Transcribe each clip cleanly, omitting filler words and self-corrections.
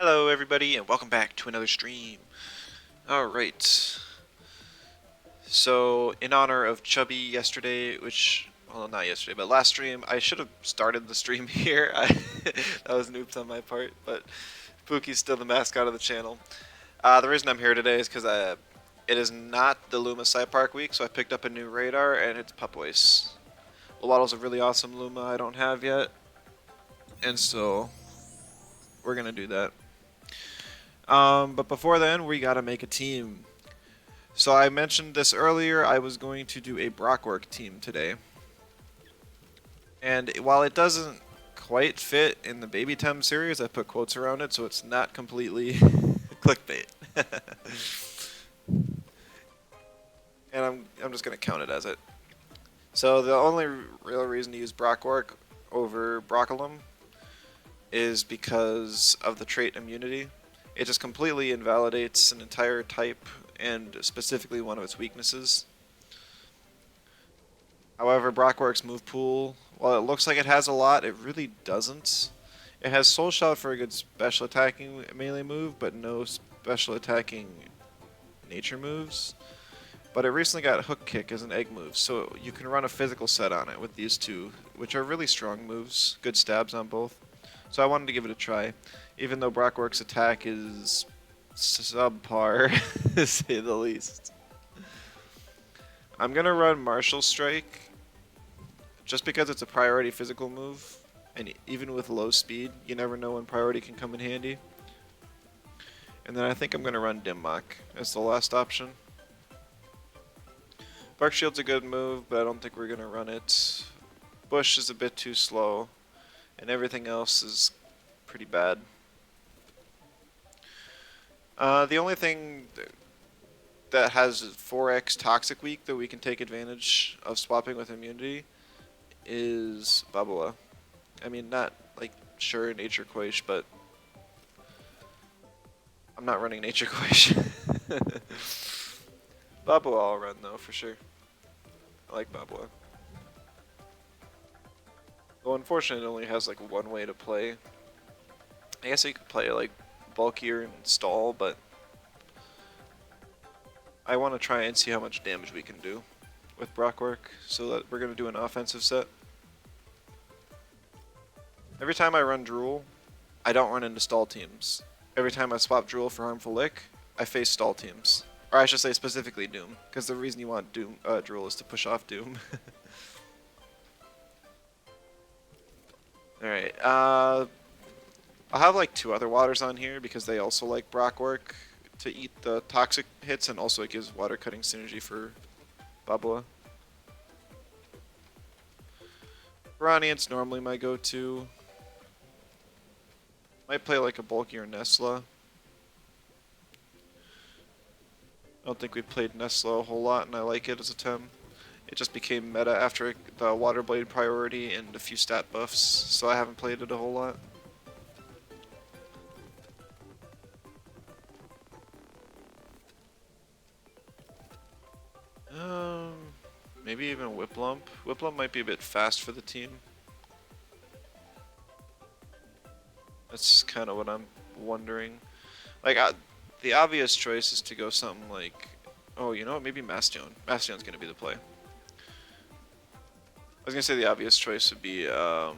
Hello everybody and welcome back to another stream. Alright, so in honor of Chubby yesterday, well not yesterday, but last stream, I should have started the stream here. That was an oops on my part, but Pookie's still the mascot of the channel. The reason I'm here today is because it is not the Luma Sci Park week, so I picked up a new radar and it's Pup Voice. Waddle's a really awesome Luma I don't have yet, and so we're gonna do that. But before then, we gotta make a team. So I mentioned this earlier, I was going to do a Broccorc team today. And while it doesn't quite fit in the Baby Tem series, I put quotes around it so it's not completely clickbait. And I'm just gonna count it as it. So the only real reason to use Broccorc over broccolem is because of the trait immunity. It just completely invalidates an entire type and specifically one of its weaknesses. However, Broccorc's move pool, while it looks like it has a lot, it really doesn't. It has Soul Shout for a good special attacking melee move, but no special attacking nature moves. But it recently got Hook Kick as an egg move, so you can run a physical set on it with these two, which are really strong moves, good stabs on both. So I wanted to give it a try, even though Broccorc's attack is subpar, to say the least. I'm gonna run Martial Strike, just because it's a priority physical move, and even with low speed, you never know when priority can come in handy. And then I think I'm gonna run Dim Mak as the last option. Bark Shield's a good move, but I don't think we're gonna run it. Bush is a bit too slow, and everything else is pretty bad. The only thing that has 4x Toxic Weak that we can take advantage of swapping with immunity is Babua. I mean, not like sure Nature Quaish, but I'm not running Nature Quaish. Babua I'll run though, for sure. I like Babua. Well, unfortunately, it only has like one way to play. I guess you could play like bulkier and stall, but I want to try and see how much damage we can do with Broccorc, so that we're going to do an offensive set. Every time I run Drool, I don't run into stall teams. Every time I swap Drool for Harmful Lick, I face stall teams. Or I should say specifically Doom, because the reason you want Drool is to push off Doom. Alright, I'll have like two other waters on here because they also like Broccorc to eat the toxic hits, and also it gives water cutting synergy for Babua. Radiant's normally my go-to. Might play like a bulkier Nesla. I don't think we played Nesla a whole lot, and I like it as a Tem. It just became meta after the Water Blade priority and a few stat buffs, so I haven't played it a whole lot. Maybe even Whiplump. Whiplump might be a bit fast for the team. That's kind of what I'm wondering. Like, the obvious choice is to go something like, oh, you know what, maybe Bastion. Bastion's gonna be the play. I was gonna say the obvious choice would be, I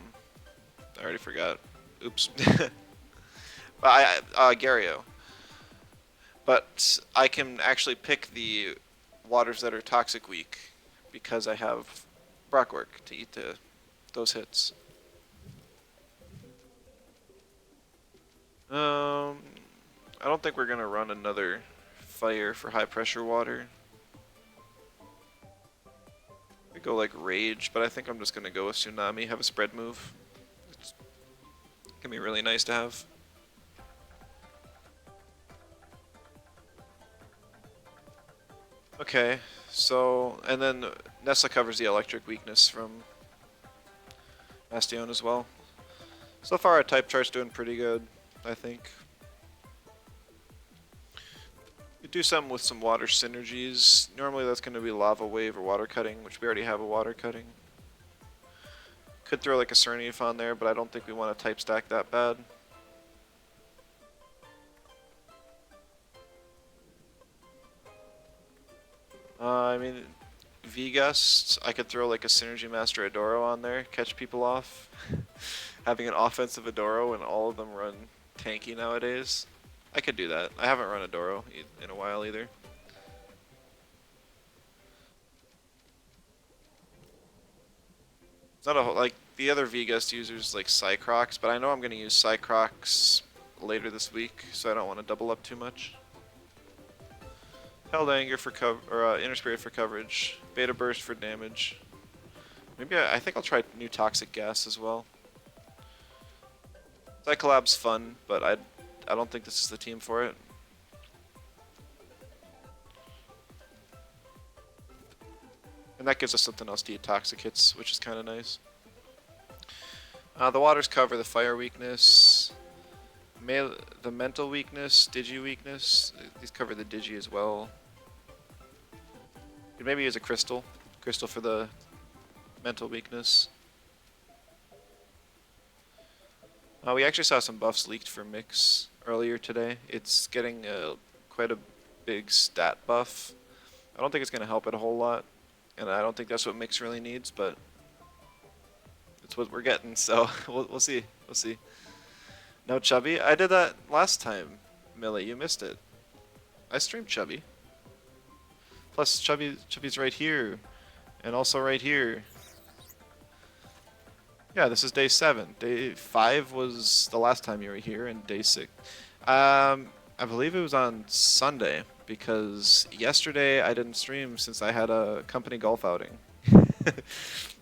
already forgot. Oops. Gario. But I can actually pick the waters that are toxic weak because I have Broccorc to eat those hits. I don't think we're gonna run another fire for high pressure water. I go like Rage, but I think I'm just gonna go with Tsunami, have a spread move. It's gonna be really nice to have. Okay, so, and then Nesla covers the electric weakness from Bastion as well. So far our type chart's doing pretty good, I think. We do something with some water synergies. Normally that's going to be Lava Wave or Water Cutting, which we already have a Water Cutting. Could throw like a Cernief on there, but I don't think we want to type stack that bad. I mean, V-Gust, I could throw like a Synergy Master Adoro on there, catch people off. Having an offensive Adoro and all of them run tanky nowadays. I could do that. I haven't run Adoro in a while either. It's not a whole, like the other V-Gust users like Cycrocs, but I know I'm going to use Cycrocs later this week, so I don't want to double up too much. Held Anger for cover, or Inner Spirit for coverage. Beta Burst for damage. Maybe I think I'll try new Toxic Gas as well. Cyclab's fun, but I don't think this is the team for it. And that gives us something else to eat Toxic Hits, which is kind of nice. The waters cover the fire weakness, the mental weakness, digi weakness. These cover the digi as well. Could maybe use a crystal for the mental weakness. We actually saw some buffs leaked for Mix earlier today. It's getting quite a big stat buff. I don't think it's going to help it a whole lot, and I don't think that's what Mix really needs, but it's what we're getting, so we'll see. We'll see. No Chubby? I did that last time, Millie. You missed it. I streamed Chubby. Plus, Chubby's right here, and also right here. Yeah, this is day 7. Day 5 was the last time you were here, and day 6. I believe it was on Sunday, because yesterday I didn't stream since I had a company golf outing.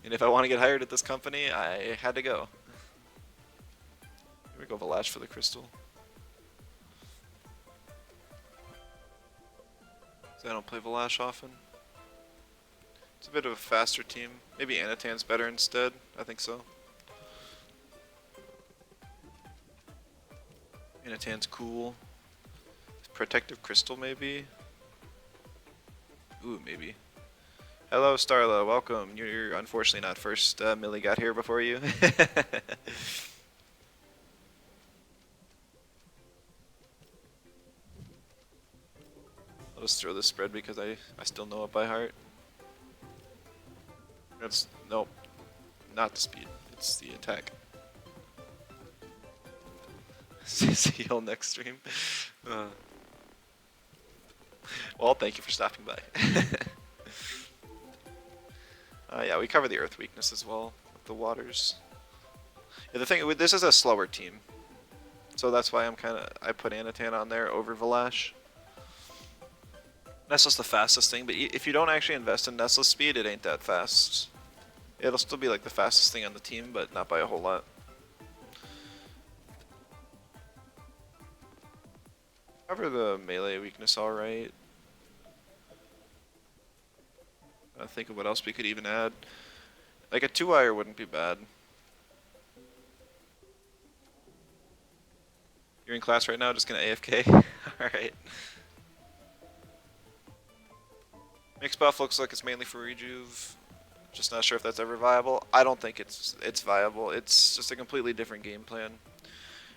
And if I want to get hired at this company, I had to go. Here we go, Valash for the crystal. I don't play Valash often. It's a bit of a faster team. Maybe Anatan's better instead. I think so. Anatan's cool. Protective Crystal, maybe? Ooh, maybe. Hello, Starla. Welcome. You're unfortunately not first. Millie got here before you. I'll just throw this spread because I still know it by heart. That's... nope. Not the speed. It's the attack. See you all next stream. Well, thank you for stopping by. Yeah, we cover the earth weakness as well with the waters. Yeah, the thing, this is a slower team, so that's why I put Anatan on there over Valash. Nestle's the fastest thing, but if you don't actually invest in Nestle's speed, it ain't that fast. It'll still be like the fastest thing on the team, but not by a whole lot. Cover the melee weakness alright. I think of what else we could even add. Like a 2-wire wouldn't be bad. You're in class right now, just gonna AFK? Alright. Mixed buff looks like it's mainly for rejuve. Just not sure if that's ever viable. I don't think it's viable. It's just a completely different game plan.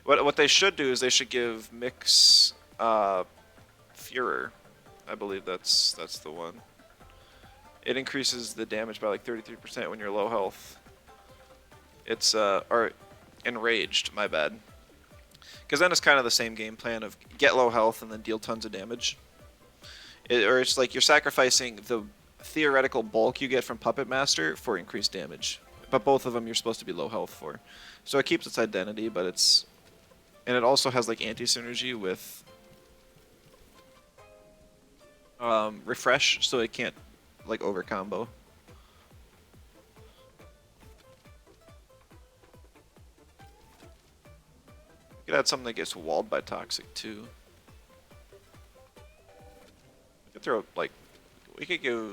What they should do is they should give Mix Führer. I believe that's the one. It increases the damage by like 33% when you're low health. It's or enraged, my bad. Because then it's kind of the same game plan of get low health and then deal tons of damage. Or it's like you're sacrificing the theoretical bulk you get from Puppet Master for increased damage. But both of them you're supposed to be low health for. So it keeps its identity, but it's... And it also has like anti-synergy with refresh, so it can't like over combo. You could add something that gets walled by Toxic too. We could throw like, we could give...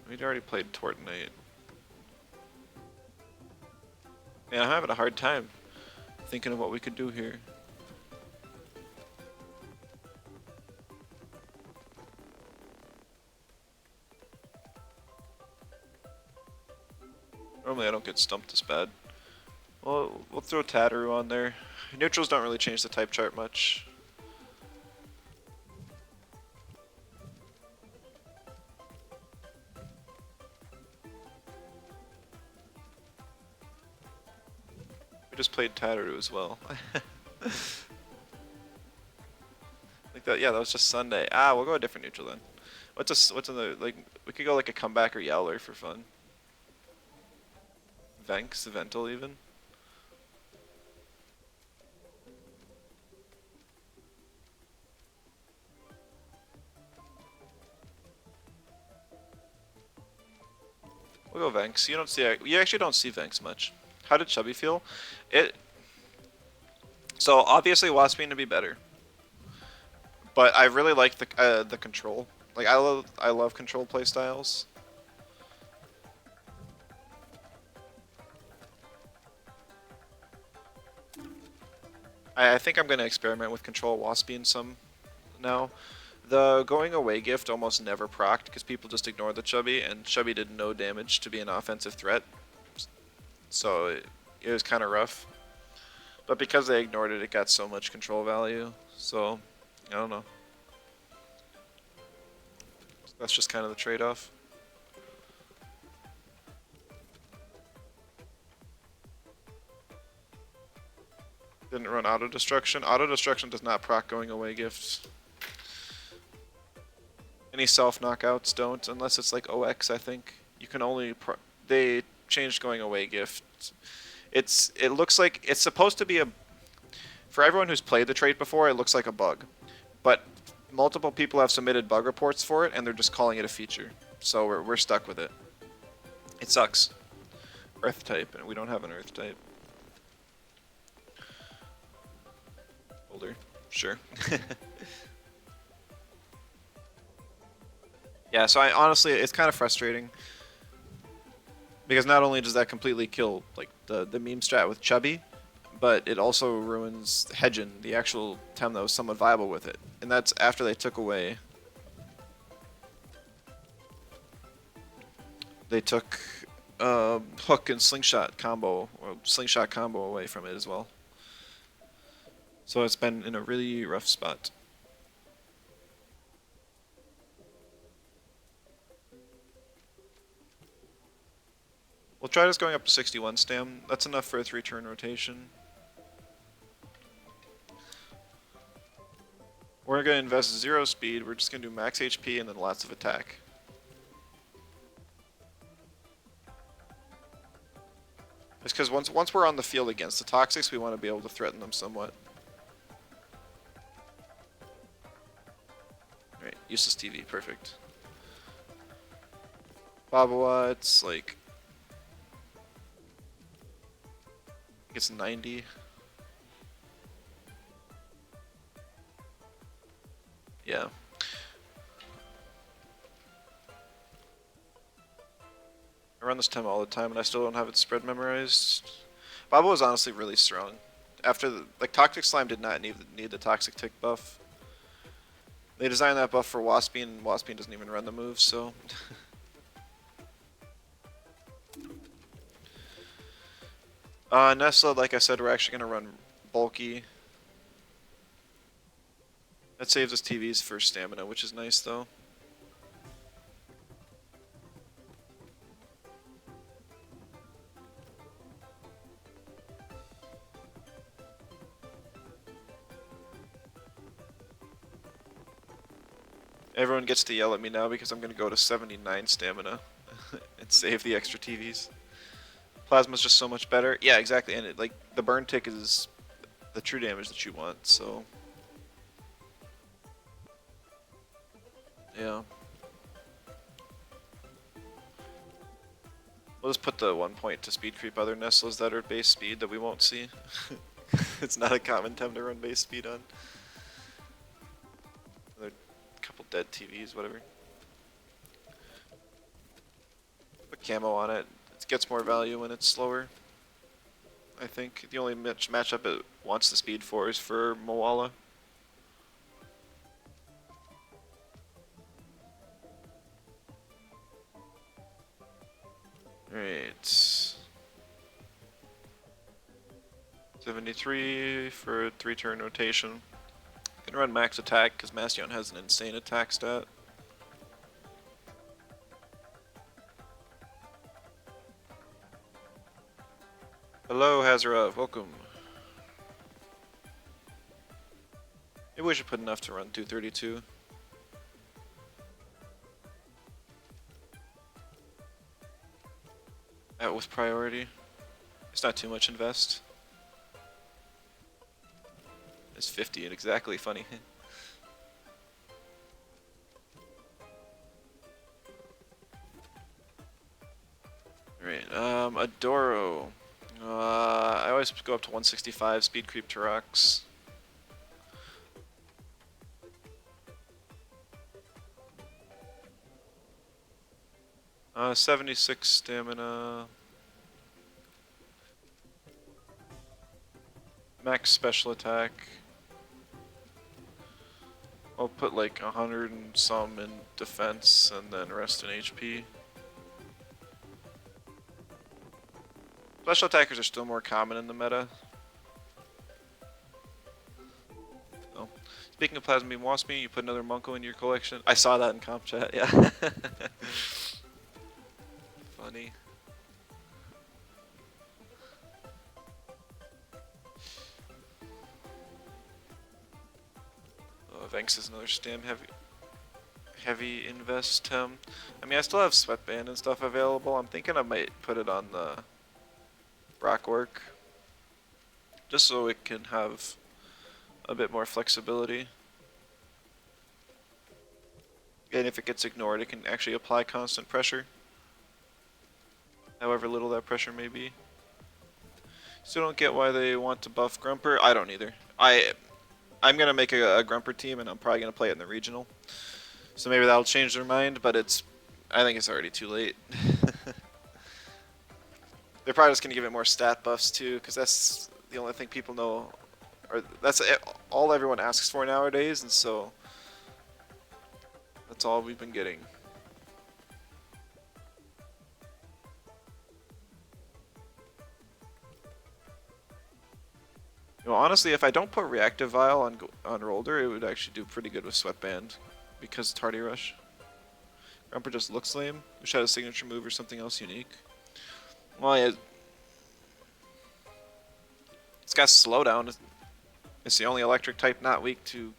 We'd already played Tortonite. Man, I'm having a hard time thinking of what we could do here. Normally I don't get stumped this bad. Well, we'll throw Tataru on there. Neutrals don't really change the type chart much. I just played Tatteru as well. Like that, yeah, that was just Sunday. Ah, we'll go a different neutral then. What's in the, like, we could go like a comeback or Yowler for fun. Venks, Vental even. We'll go Venks. You actually don't see Venks much. How did Chubby feel? It So obviously Waspine to be better, but I really like the control. Like I love control playstyles. I think I'm gonna experiment with control Waspine some now. The going away gift almost never procced because people just ignore the Chubby, and Chubby did no damage to be an offensive threat, so it was kind of rough. But because they ignored it, it got so much control value. So I don't know. That's just kind of the trade-off. Didn't run auto destruction. Auto destruction does not proc going away gifts. Any self knockouts don't, unless it's like OX. I think you can only they changed going away gift. It looks like it's supposed to be a, for everyone who's played the trait before, it looks like a bug, but multiple people have submitted bug reports for it, and they're just calling it a feature. So we're stuck with it. It sucks. Earth type, and we don't have an Earth type. Older, sure. Yeah, so I honestly, it's kind of frustrating because not only does that completely kill like the meme strat with Chubby, but it also ruins Hedgen, the actual Tem that was somewhat viable with it, and that's after they took away. They took hook and slingshot combo, or slingshot combo away from it as well. So it's been in a really rough spot. We'll try just going up to 61 stam. That's enough for a 3-turn rotation. We're going to invest 0 speed. We're just going to do max HP and then lots of attack. Just because once we're on the field against the Toxics, we want to be able to threaten them somewhat. Alright, useless TV, perfect. Babawa, it's like... it's 90. Yeah. I run this Tem all the time and I still don't have its spread memorized. Babo is honestly really strong. After like Toxic Slime did not need the Toxic Tick buff. They designed that buff for Waspine, and Waspine doesn't even run the move, so... Nestle, like I said, we're actually going to run bulky. That saves us TVs for stamina, which is nice though. Everyone gets to yell at me now because I'm going to go to 79 stamina and save the extra TVs. Plasma's just so much better. Yeah, exactly. And it, like the burn tick is the true damage that you want, so yeah. We'll just put the 1 point to speed creep other Nestles that are base speed that we won't see. It's not a common Tem to run base speed on. Another couple dead TVs, whatever. Put camo on it. It gets more value when it's slower. I think the only matchup it wants the speed for is for Moala. Alright. 73 for a 3-turn rotation. Gonna run max attack because Mastion has an insane attack stat. Hello, Hazarov. Welcome. Maybe we should put enough to run 232. Out with priority. It's not too much invest. It's 50 and exactly funny. Alright, Adoro. I always go up to 165, speed creep to rocks. Uh, 76 stamina. Max special attack. I'll put like 100 and some in defense and then rest in HP. Special attackers are still more common in the meta. Oh. Speaking of Plasma Beam Waspy, you put another Munko in your collection. I saw that in comp chat, yeah. Funny. Oh, Venx is another stam heavy invest. I mean, I still have Sweatband and stuff available. I'm thinking I might put it on the Broccorc, just so it can have a bit more flexibility. And if it gets ignored, it can actually apply constant pressure, however little that pressure may be. Still don't get why they want to buff Grumper. I don't either. I'm gonna make a Grumper team, and I'm probably gonna play it in the regional. So maybe that'll change their mind, but I think it's already too late. They're probably just gonna give it more stat buffs too, because that's the only thing people know, or that's all everyone asks for nowadays, and so that's all we've been getting. You know, honestly, if I don't put Reactive Vial on Rolder, it would actually do pretty good with Sweatband, because Tardy Rush. Grumper just looks lame. Wish I had a signature move or something else unique. Well, yeah, it's got Slowdown. It's the only electric type not weak to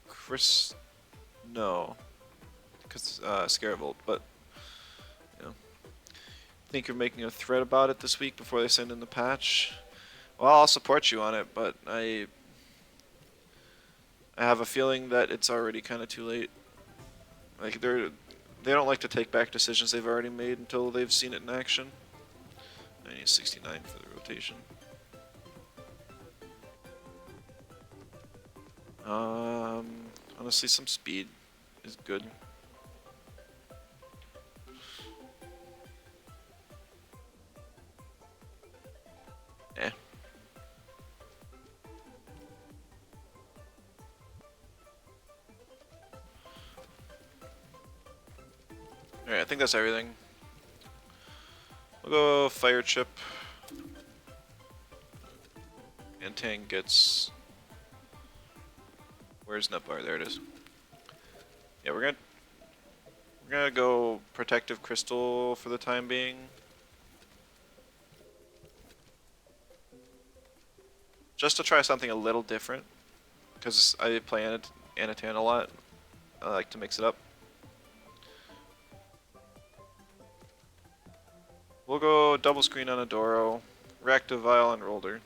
Chris. No, because Scaravolt. But you know, think you're making a thread about it this week before they send in the patch. Well, I'll support you on it, but I have a feeling that it's already kind of too late. Like they don't like to take back decisions they've already made until they've seen it in action. I need 69 for the rotation. Honestly, some speed is good. Eh. Alright, I think that's everything. We'll go Fire Chip. And Tang gets... Where's Nutbar? There it is. Yeah, we're gonna go Protective Crystal for the time being. Just to try something a little different. Because I play Anatan a lot. I like to mix it up. We'll go double screen on Adoro, Reactive Vial on Rolder.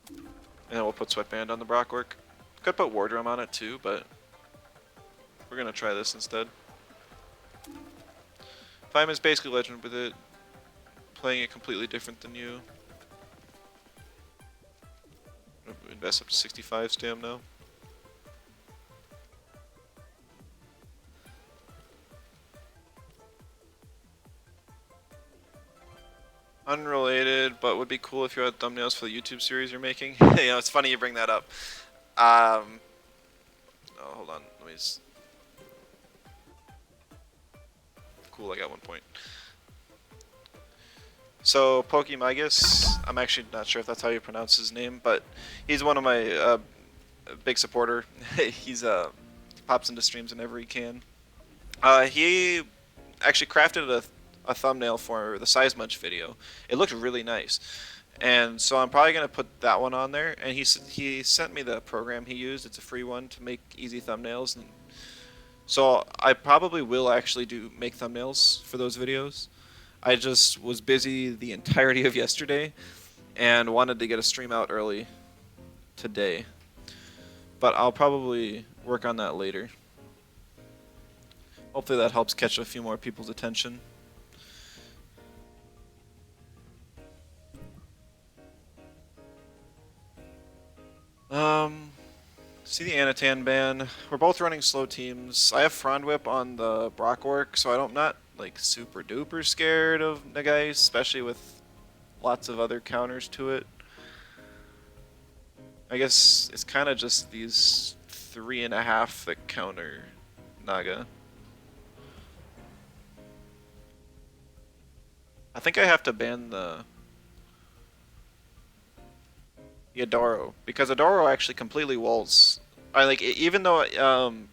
And then we'll put Sweatband on the Broccorc. Could put War Drum on it too, but we're gonna try this instead. Fireman's basically Legend with it, playing it completely different than you. Invest up to 65 stam now. Unrelated, but would be cool if you had thumbnails for the YouTube series you're making. You know, it's funny you bring that up. Oh, hold on. Let me just... Cool, I got 1 point. So, Pokemigus, I'm actually not sure if that's how you pronounce his name, but he's one of my big supporter. He's pops into streams whenever he can. He actually crafted a thumbnail for the Size Munch video. It looked really nice. And so I'm probably going to put that one on there. And he sent me the program he used. It's a free one to make easy thumbnails. And so I probably will actually make thumbnails for those videos. I just was busy the entirety of yesterday and wanted to get a stream out early today. But I'll probably work on that later. Hopefully that helps catch a few more people's attention. See the Anatan ban. We're both running slow teams. I have Frond Whip on the Broccorc, so I'm not like super duper scared of Nagais, especially with lots of other counters to it. I guess it's kind of just these 3.5 that counter Naga. I think I have to ban the Adoro, because Adoro actually completely walls. Even though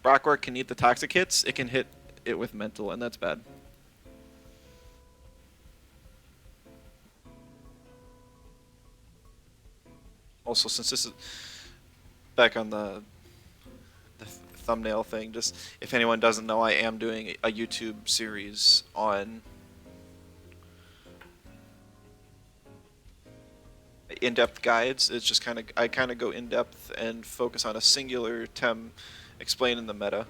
Broccorc can eat the toxic hits, it can hit it with mental, and that's bad. Also, since this is back on the thumbnail thing, just if anyone doesn't know, I am doing a YouTube series on in-depth guides. It's just I kind of go in-depth and focus on a singular Tem explaining the meta.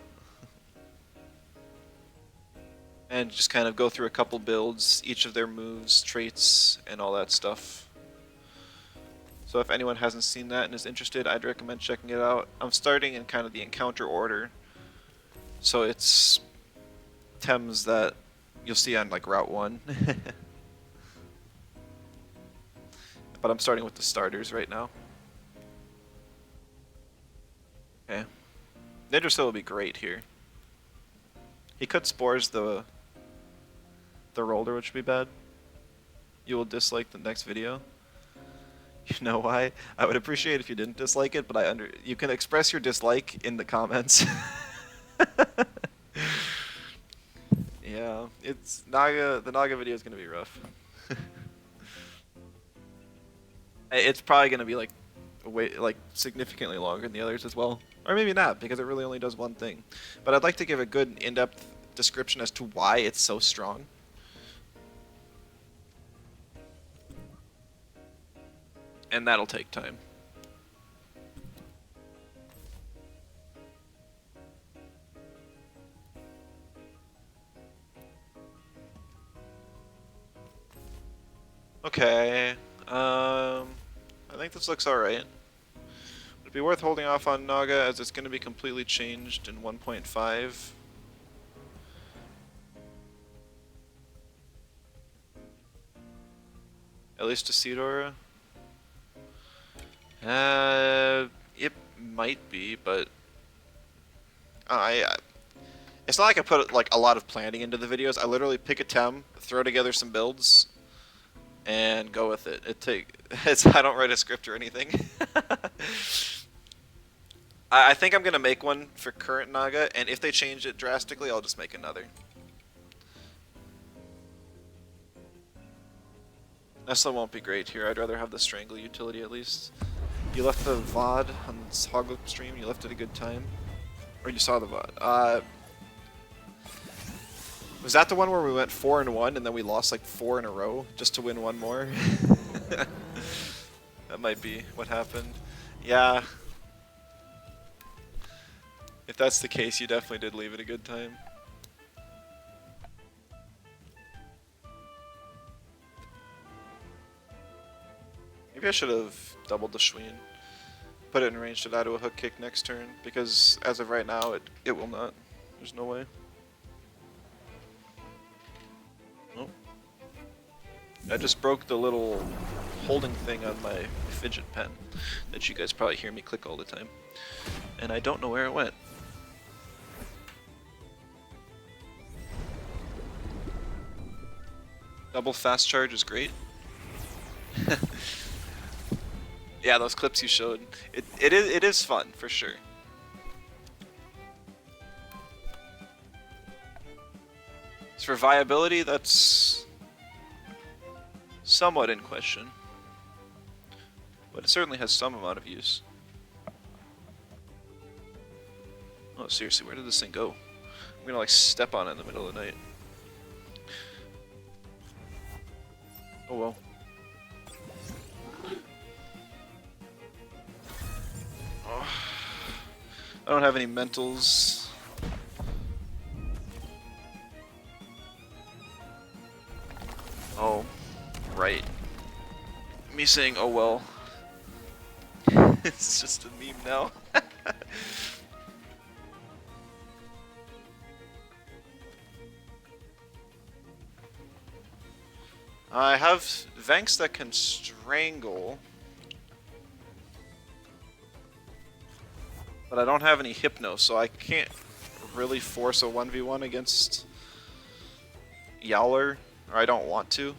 And just kind of go through a couple builds, each of their moves, traits, and all that stuff. So if anyone hasn't seen that and is interested, I'd recommend checking it out. I'm starting in kind of the encounter order. So it's Tems that you'll see on like Route 1. But I'm starting with the starters right now. Okay. Nidrasil will be great here. He could spores the roller, which would be bad. You will dislike the next video. You know why? I would appreciate if you didn't dislike it, but you can express your dislike in the comments. Yeah, the Naga video is gonna be rough. It's probably gonna be like significantly longer than the others as well. Or maybe not, because it really only does one thing. But I'd like to give a good in-depth description as to why it's so strong. And that'll take time. Okay, I think this looks alright. It'd be worth holding off on Naga as it's going to be completely changed in 1.5. At least to Seedora. It might be, but it's not like I put like a lot of planning into the videos. I literally pick a Tem, throw together some builds, and go with it. I don't write a script or anything. I think I'm gonna make one for current Naga, and if they change it drastically, I'll just make another. Nesla won't be great here. I'd rather have the Strangle utility at least. You left the VOD on this Hogloop stream. You left it a good time, or you saw the VOD. Was that the one where we went 4-1 and then we lost like 4 in a row just to win one more? That might be what happened. Yeah. If that's the case, you definitely did leave it a good time. Maybe I should have doubled the Schween. Put it in range to die to a hook kick next turn, because as of right now, it will not. There's no way. Nope. I just broke the little holding thing on my fidget pen that you guys probably hear me click all the time. And I don't know where it went. Double fast charge is great. Yeah, those clips you showed. It is fun, for sure. This for viability, that's somewhat in question. But it certainly has some amount of use. Oh, seriously, where did this thing go? I'm gonna like step on it in the middle of the night. Oh well. Oh. I don't have any mentals. Oh, right. Me saying oh well. It's just a meme now. I have Venks that can strangle, but I don't have any Hypno, so I can't really force a 1v1 against Yowler, or I don't want to.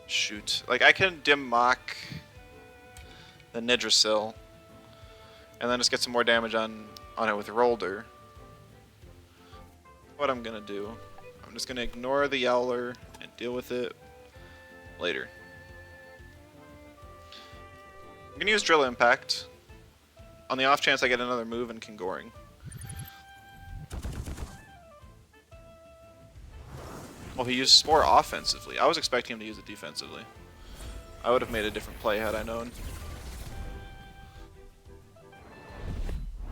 Shoot. Like, I can dim mock the Nidrasil, and then just get some more damage on it with Rolder. What I'm gonna do, I'm just gonna ignore the Yowler and deal with it later. I'm gonna use Drill Impact on the off chance I get another move and Kingoring. Oh, he used Spore offensively. I was expecting him to use it defensively. I would have made a different play had I known.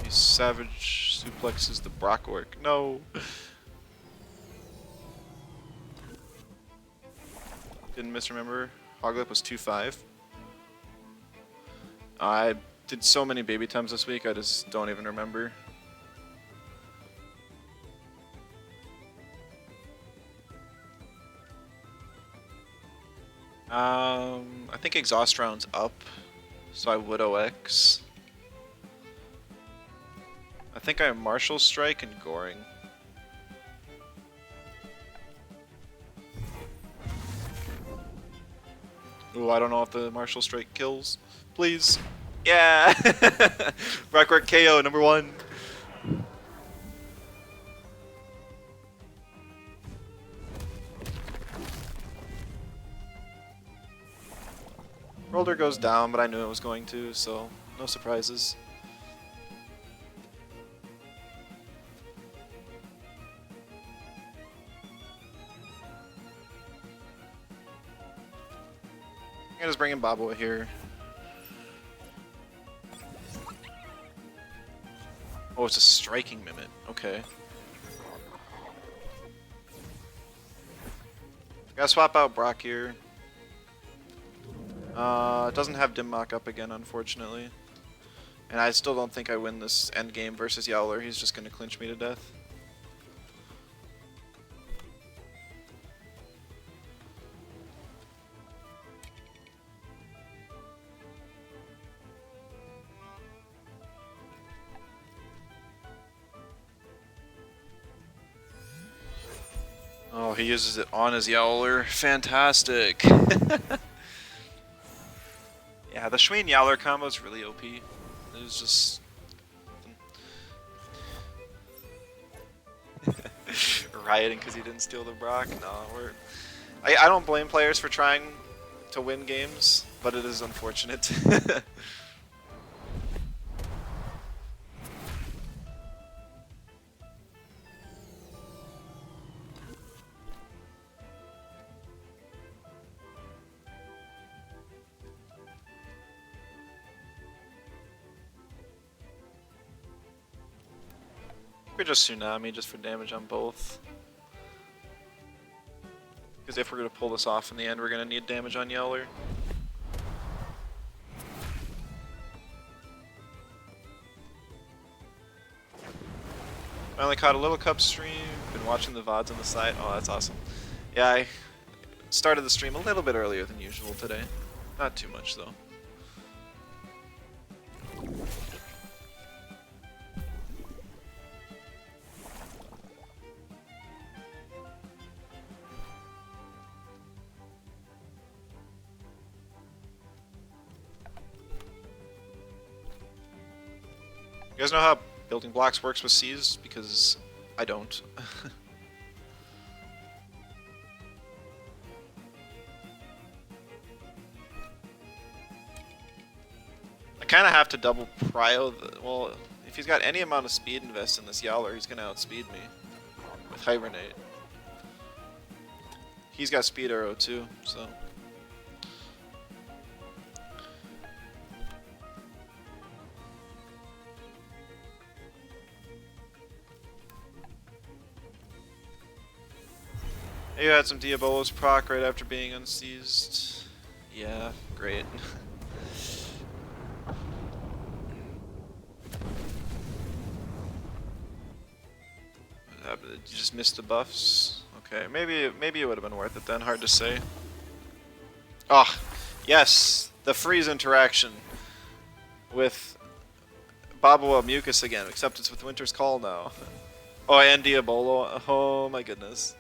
He Savage suplexes the Broccorc. No! Didn't misremember. Hoglip was 2-5. I did so many baby times this week, I just don't even remember. I think Exhaust Round's up, so I would OX. I think I have Martial Strike and Goring. Ooh, I don't know if the Martial Strike kills. Please. Yeah! Broccorc KO, number 1. Rolder goes down, but I knew it was going to, so no surprises. I'm gonna just bring in Bobo here. Oh, it's a striking Mimit. Okay. Gotta swap out Brock here. It doesn't have Dim Mock up again, unfortunately. And I still don't think I win this endgame versus Yowler. He's just gonna clinch me to death. Oh, he uses it on his Yowler. Fantastic. Yeah, the Schween Yowler combo is really OP. It was just rioting because he didn't steal the Brock. No, I don't blame players for trying to win games, but it is unfortunate. Or just Tsunami, just for damage on both. Because if we're going to pull this off in the end, we're going to need damage on Yowler. Finally caught a little cup stream, been watching the VODs on the side. Oh, that's awesome. Yeah, I started the stream a little bit earlier than usual today. Not too much, though. You guys know how building blocks works with C's? Because I don't. I kind of have to double prio well, if he's got any amount of speed invest in this Yowler, he's going to outspeed me with Hibernate. He's got speed arrow too, so. You had some Diabolos proc right after being unseized. Yeah, great. You just missed the buffs? Okay, maybe it would have been worth it then, hard to say. Ah, oh, yes! The freeze interaction with Boboa Mucus again, except it's with Winter's Call now. Oh, and Diabolo. Oh my goodness.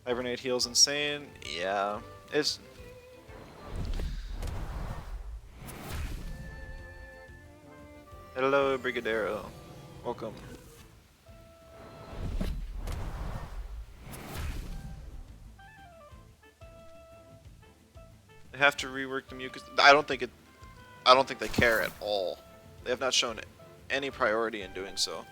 Hibernate heals insane. Yeah, it's. Hello, Brigadero. Welcome. They have to rework the mucus. I don't think they care at all. They have not shown any priority in doing so.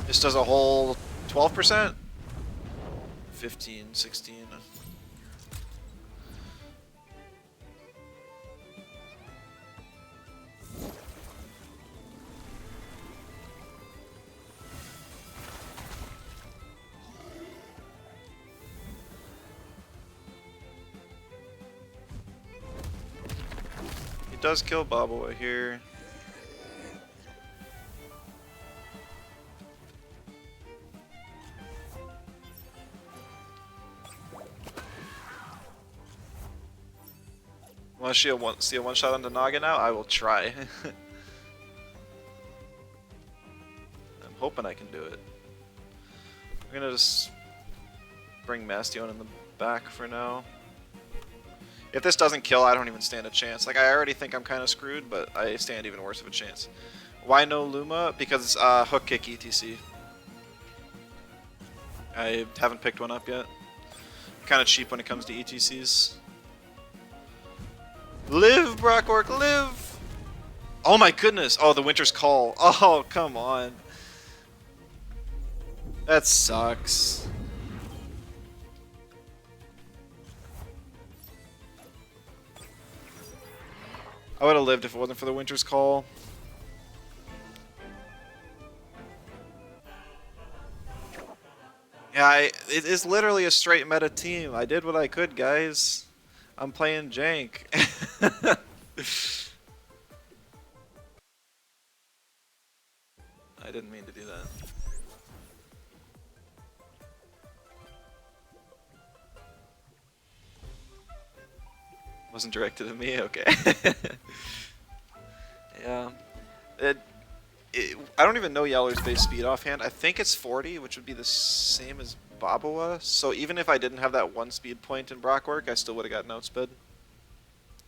This does a whole 12%? 15, 16. He does kill Boboa here. Want to see a one-shot on the Naga now? I will try. I'm hoping I can do it. I'm gonna just bring Mastion in the back for now. If this doesn't kill, I don't even stand a chance. Like, I already think I'm kind of screwed, but I stand even worse of a chance. Why no Luma? Because hook kick ETC. I haven't picked one up yet. Kind of cheap when it comes to ETCs. Live, Broccorc, live! Oh my goodness! Oh, the Winter's Call. Oh, come on. That sucks. I would have lived if it wasn't for the Winter's Call. Yeah, it is literally a straight meta team. I did what I could, guys. I'm playing jank. I didn't mean to do that. Wasn't directed at me? Okay. Yeah. I don't even know Yeller's base speed offhand. I think it's 40, which would be the same as Boboa. So even if I didn't have that one speed point in Broccorc, I still would have gotten outsped.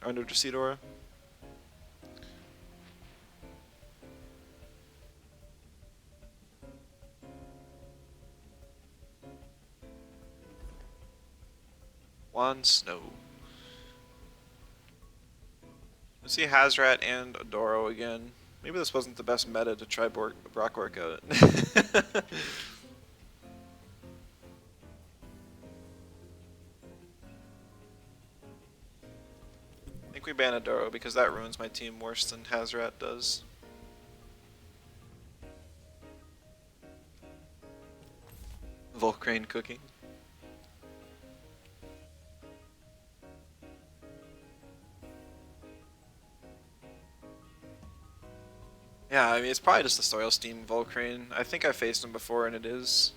Under Decidora. One snow. Let's see Hazrat and Adoro again. Maybe this wasn't the best meta to try Broccorc out. I think we ban Adoro because that ruins my team worse than Hazrat does. Volcrane cooking. Yeah, I mean, it's probably just the Soil Steam Volcrane. I think I faced him before, and it is.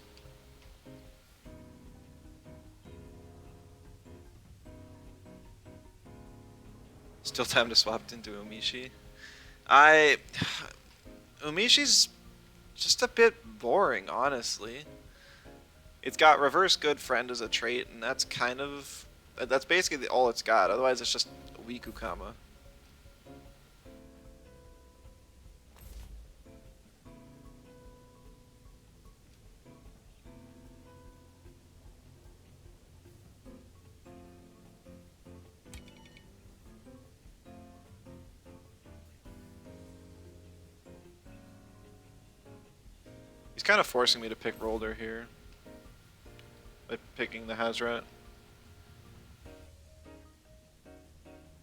Still time to swap into Umishi. Umishi's just a bit boring, honestly. It's got reverse good friend as a trait, and that's kind of that's basically all it's got. Otherwise, it's just a weak Ukama. He's kind of forcing me to pick Rolder here by picking the Hazrat.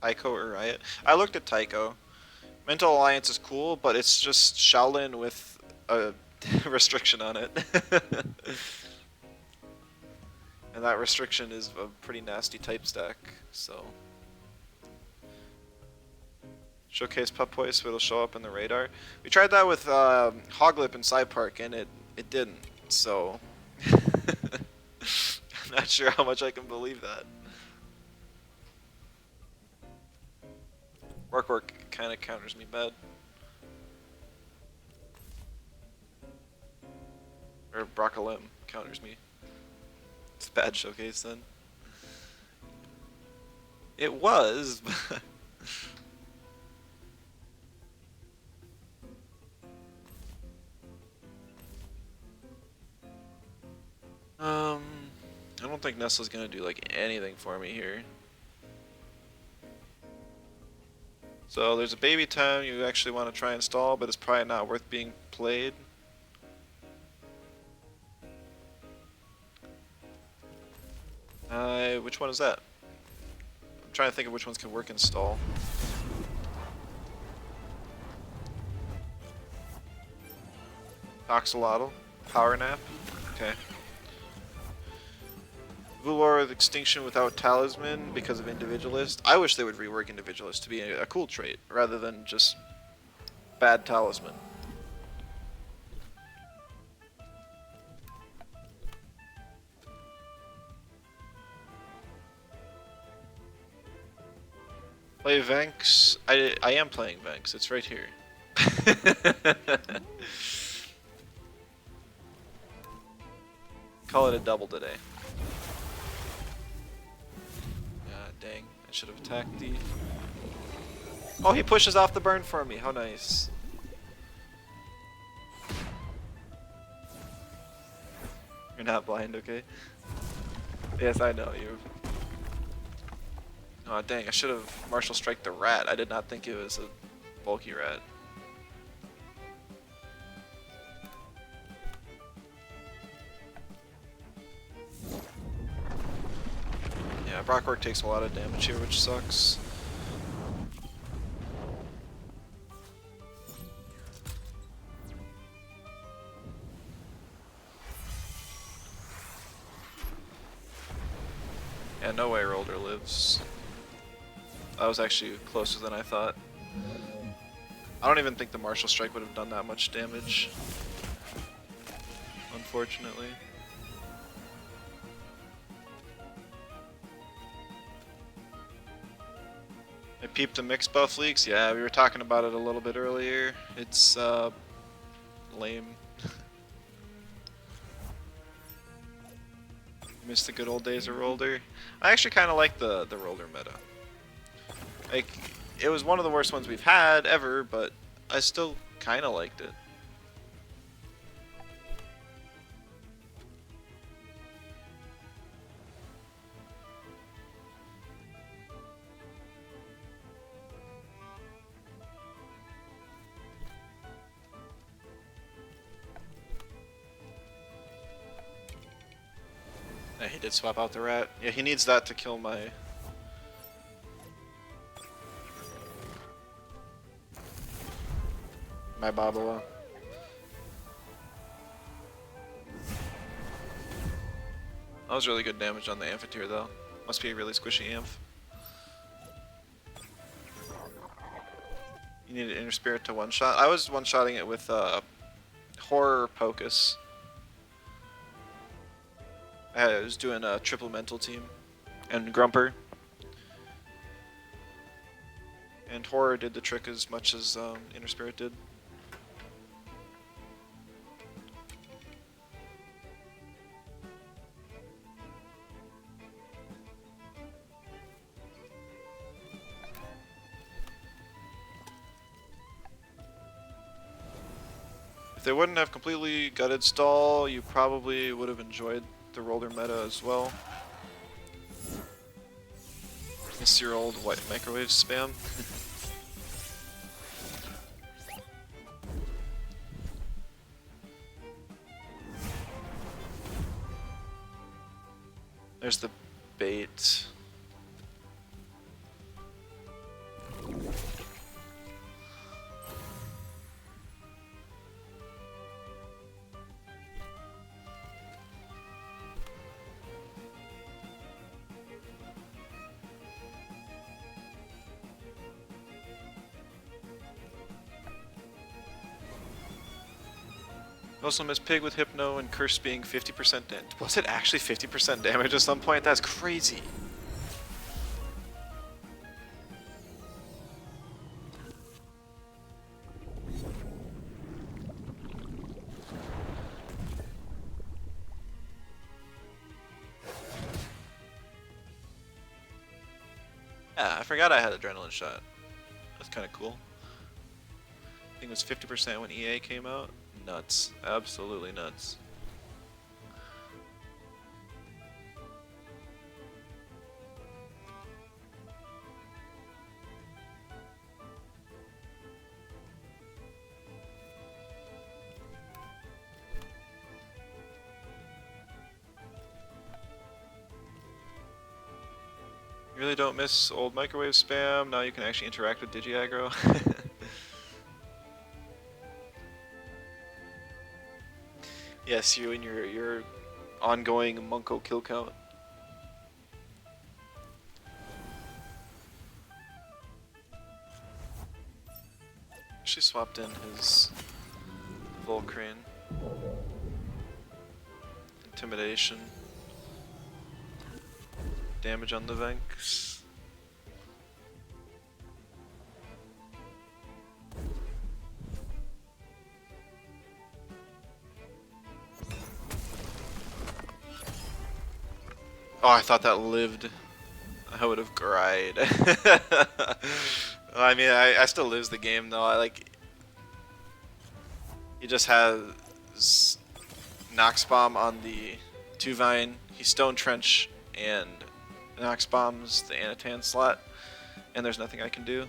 Tycho or Riot. I looked at Tycho. Mental Alliance is cool, but it's just Shaolin with a restriction on it. And that restriction is a pretty nasty type stack, so. Showcase Pup so it'll show up in the radar. We tried that with Hoglip in Side Park, and it didn't, so. I'm not sure how much I can believe that. Broccorc kind of counters me bad. Or Broccolem counters me. It's a bad showcase then. It was, but I don't think Nestle's gonna do like anything for me here. So there's a baby time you actually want to try and stall, but it's probably not worth being played. Which one is that? I'm trying to think of which ones can work in stall. Oxalotl, Power Nap, okay. Vulor with Extinction without Talisman because of Individualist. I wish they would rework Individualist to be a cool trait rather than just bad Talisman. Play Venks. I am playing Venks. It's right here. Call it a double today. Dang, I should have attacked the... Oh, he pushes off the burn for me. How nice. You're not blind, okay? Yes, I know you. Oh, dang, I should have Martial Strike the rat. I did not think it was a bulky rat. Yeah, Broccorc takes a lot of damage here, which sucks. Yeah, no way Rolder lives. That was actually closer than I thought. I don't even think the Martial Strike would have done that much damage. Unfortunately. I peeped the mixed buff leaks. Yeah, we were talking about it a little bit earlier. It's lame. Miss the good old days of Rolder. I actually kind of like the Rolder meta. Like, it was one of the worst ones we've had ever, but I still kind of liked it. Yeah, he did swap out the rat. Yeah, he needs that to kill my... my Babala. That was really good damage on the Amphitheater though. Must be a really squishy Amph. You need an Inner Spirit to one-shot. I was one-shotting it with Horror Pocus. I was doing a triple mental team. And Grumper. And Horror did the trick as much as Inner Spirit did. If they wouldn't have completely gutted stall, you probably would have enjoyed the roller meta as well. Miss your old white microwave spam. There's the bait. Also missed Pig with Hypno and Curse being 50% damage. Was it actually 50% damage at some point? That's crazy. Yeah, I forgot I had Adrenaline Shot. That's kind of cool. I think it was 50% when EA came out. Nuts. Absolutely nuts. You really don't miss old microwave spam. Now you can actually interact with Digi-Aggro. Yes, you and your ongoing Munko kill count. She swapped in his Volcrane. Intimidation. Damage on the Venks. Oh, I thought that lived. I would have cried. I mean, I still lose the game though. I like. He just has Nox Bomb on the 2-Vine. He Stone Trench and Nox Bombs the Anatan slot, and there's nothing I can do.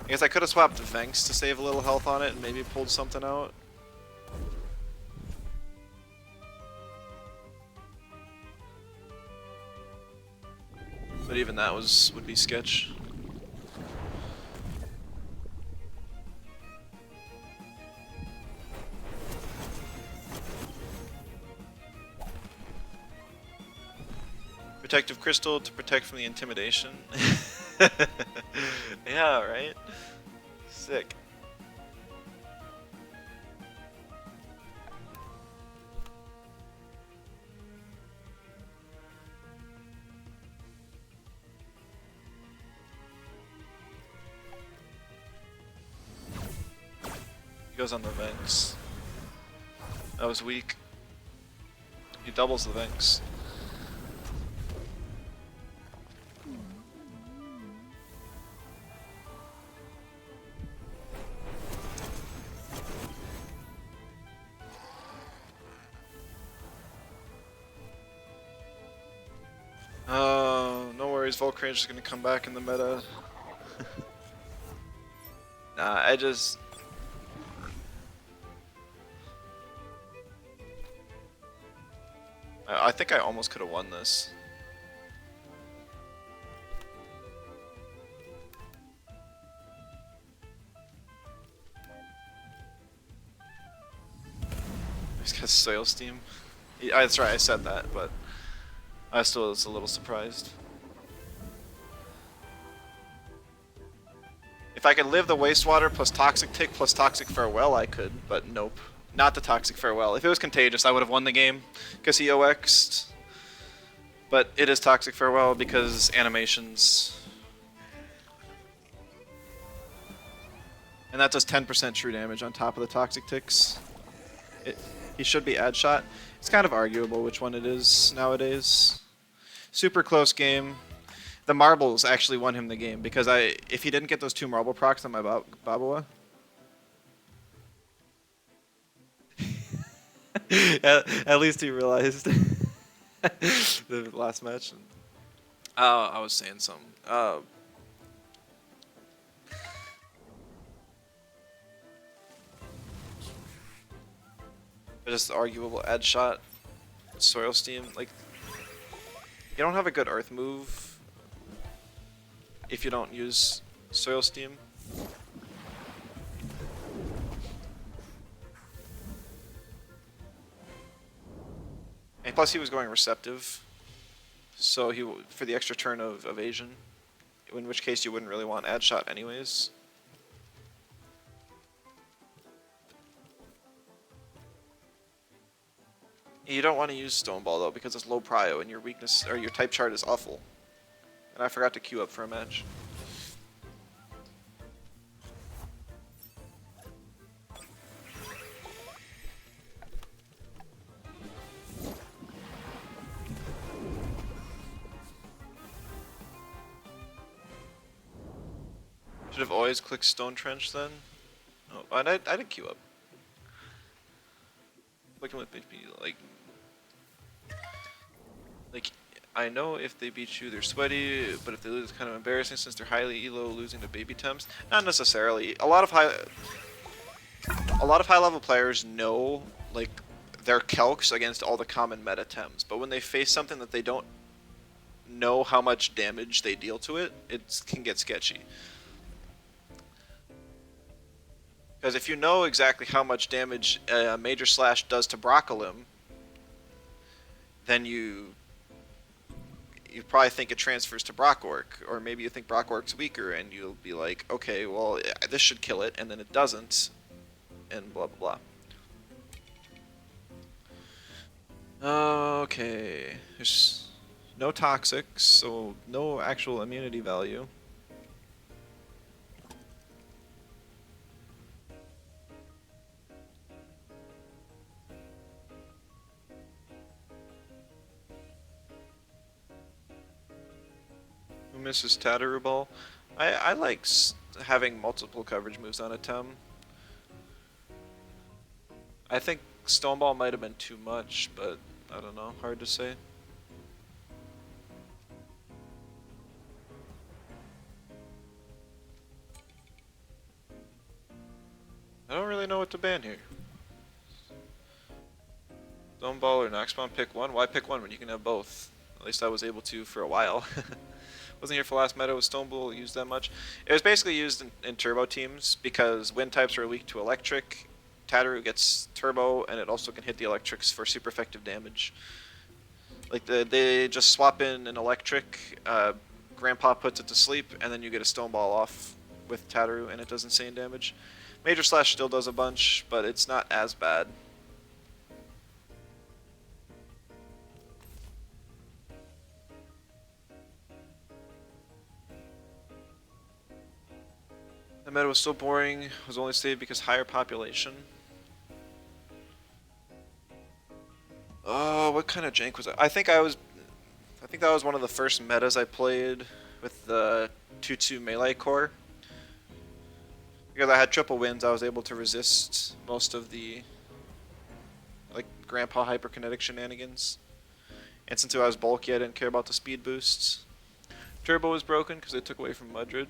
I guess I could have swapped the Venks to save a little health on it and maybe pulled something out. But even that would be sketch. Protective Crystal to protect from the intimidation. Yeah, right? Sick. He goes on the Venks. That was weak. He doubles the Venks. No worries, Volcrane's just gonna come back in the meta. Nah, I think I almost could have won this. He's got Soil Steam. That's right, I said that, but I still was a little surprised. If I could live the Wastewater plus Toxic Tick plus Toxic Farewell, I could, but nope. Not the Toxic Farewell. If it was Contagious, I would have won the game, because he OX'd. But it is Toxic Farewell because animations. And that does 10% true damage on top of the Toxic Ticks. He should be Ad Shot. It's kind of arguable which one it is nowadays. Super close game. The marbles actually won him the game because if he didn't get those 2 marble procs on my Babawa, at least he realized the last match. I was saying something. Just arguable edge shot, soil steam. Like, you don't have a good earth move if you don't use soil steam. And plus, he was going receptive, so he for the extra turn of evasion, in which case you wouldn't really want ad shot anyways. You don't want to use Stone Ball though because it's low prio and your weakness or your type chart is awful. And I forgot to queue up for a match. Should have always clicked Stone Trench then. Oh, I didn't queue up. Looking with like I know if they beat you, they're sweaty, but if they lose, it's kind of embarrassing since they're highly elo, losing to baby temps. Not necessarily. A lot of high level players know like their calcs against all the common meta temps, but when they face something that they don't know how much damage they deal to it, it can get sketchy. Because if you know exactly how much damage a Major Slash does to Broccolem, then you probably think it transfers to Broccorc, or maybe you think Broccorc's weaker, and you'll be like, okay, well, this should kill it, and then it doesn't, and blah blah blah. Okay, there's no toxics, so no actual immunity value. Who misses Tatteru Ball? I like having multiple coverage moves on a Tem. I think Stone Ball might have been too much, but I don't know, hard to say. I don't really know what to ban here. Stone Ball or Nox Bomb, pick one? Why pick one when you can have both? At least I was able to for a while. Wasn't here for last meta with Stone Ball used that much. It was basically used in turbo teams because wind types are weak to electric. Tatteru gets turbo and it also can hit the electrics for super effective damage. Like they just swap in an electric, Grandpa puts it to sleep, and then you get a Stone Ball off with Tatteru and it does insane damage. Major Slash still does a bunch, but it's not as bad. The meta was so boring, was only saved because higher population. Oh, what kind of jank was that? I think that was one of the first metas I played with the 2-2 melee core. Because I had triple wins, I was able to resist most of the like Grandpa hyperkinetic shenanigans. And since I was bulky, I didn't care about the speed boosts. Turbo was broken because it took away from Mudrid.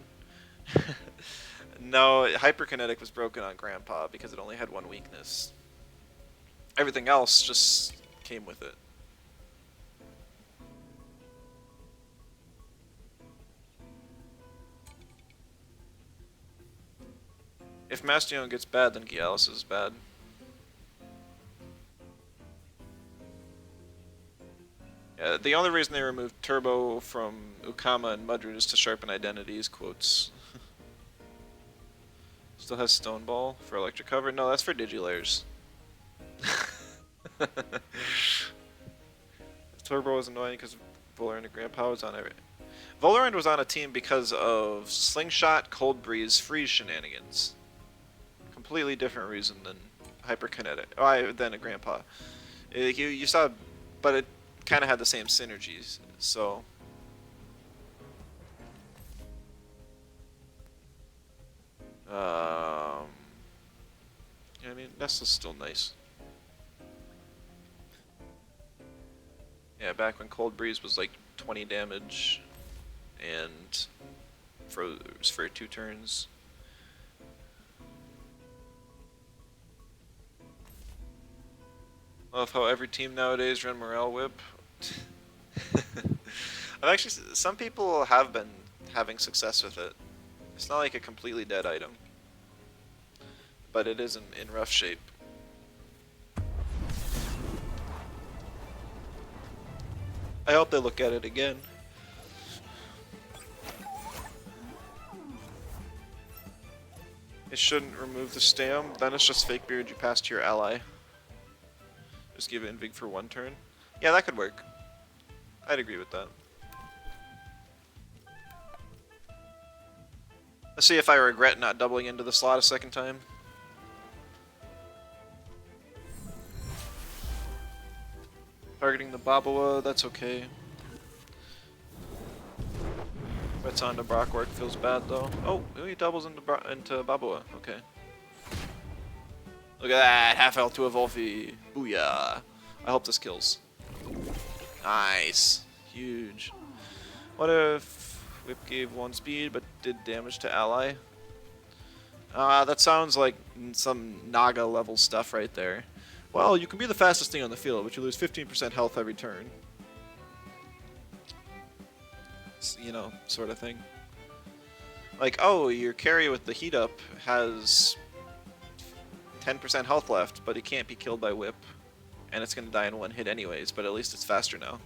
No, hyperkinetic was broken on Grandpa because it only had one weakness. Everything else just came with it. If Mastion gets bad, then Gialis is bad. Yeah, the only reason they removed Turbo from Ukama and Mudrid is to sharpen identities, quotes. Still has Stone Ball for electric cover? No, that's for Digilayers. Turbo was annoying because Volarand and Grandpa was on it. Volarand was on a team because of Slingshot, Cold Breeze, Freeze shenanigans. Completely different reason than hyperkinetic. Oh, than a Grandpa. You saw, but it kind of had the same synergies. So Tesla's still nice. Yeah, back when Cold Breeze was like 20 damage and it was for 2 turns. Love how every team nowadays run Morale Whip. I've actually, some people have been having success with it. It's not like a completely dead item, but it is in rough shape. I hope they look at it again. It shouldn't remove the stam, then it's just fake beard you pass to your ally. Just give it invig for 1 turn. Yeah, that could work. I'd agree with that. Let's see if I regret not doubling into the slot a second time. Targeting the Babawa, that's okay. What's on to Broccorc feels bad though. Oh, he doubles into Babawa. Okay. Look at that, half health to a Volphy. Booyah. I hope this kills. Nice. Huge. What if Whip gave 1 speed but did damage to ally? That sounds like some Naga level stuff right there. Well, you can be the fastest thing on the field, but you lose 15% health every turn. You know, sort of thing. Like, oh, your carry with the heat up has 10% health left, but it can't be killed by whip. And it's going to die in 1 hit anyways, but at least it's faster now.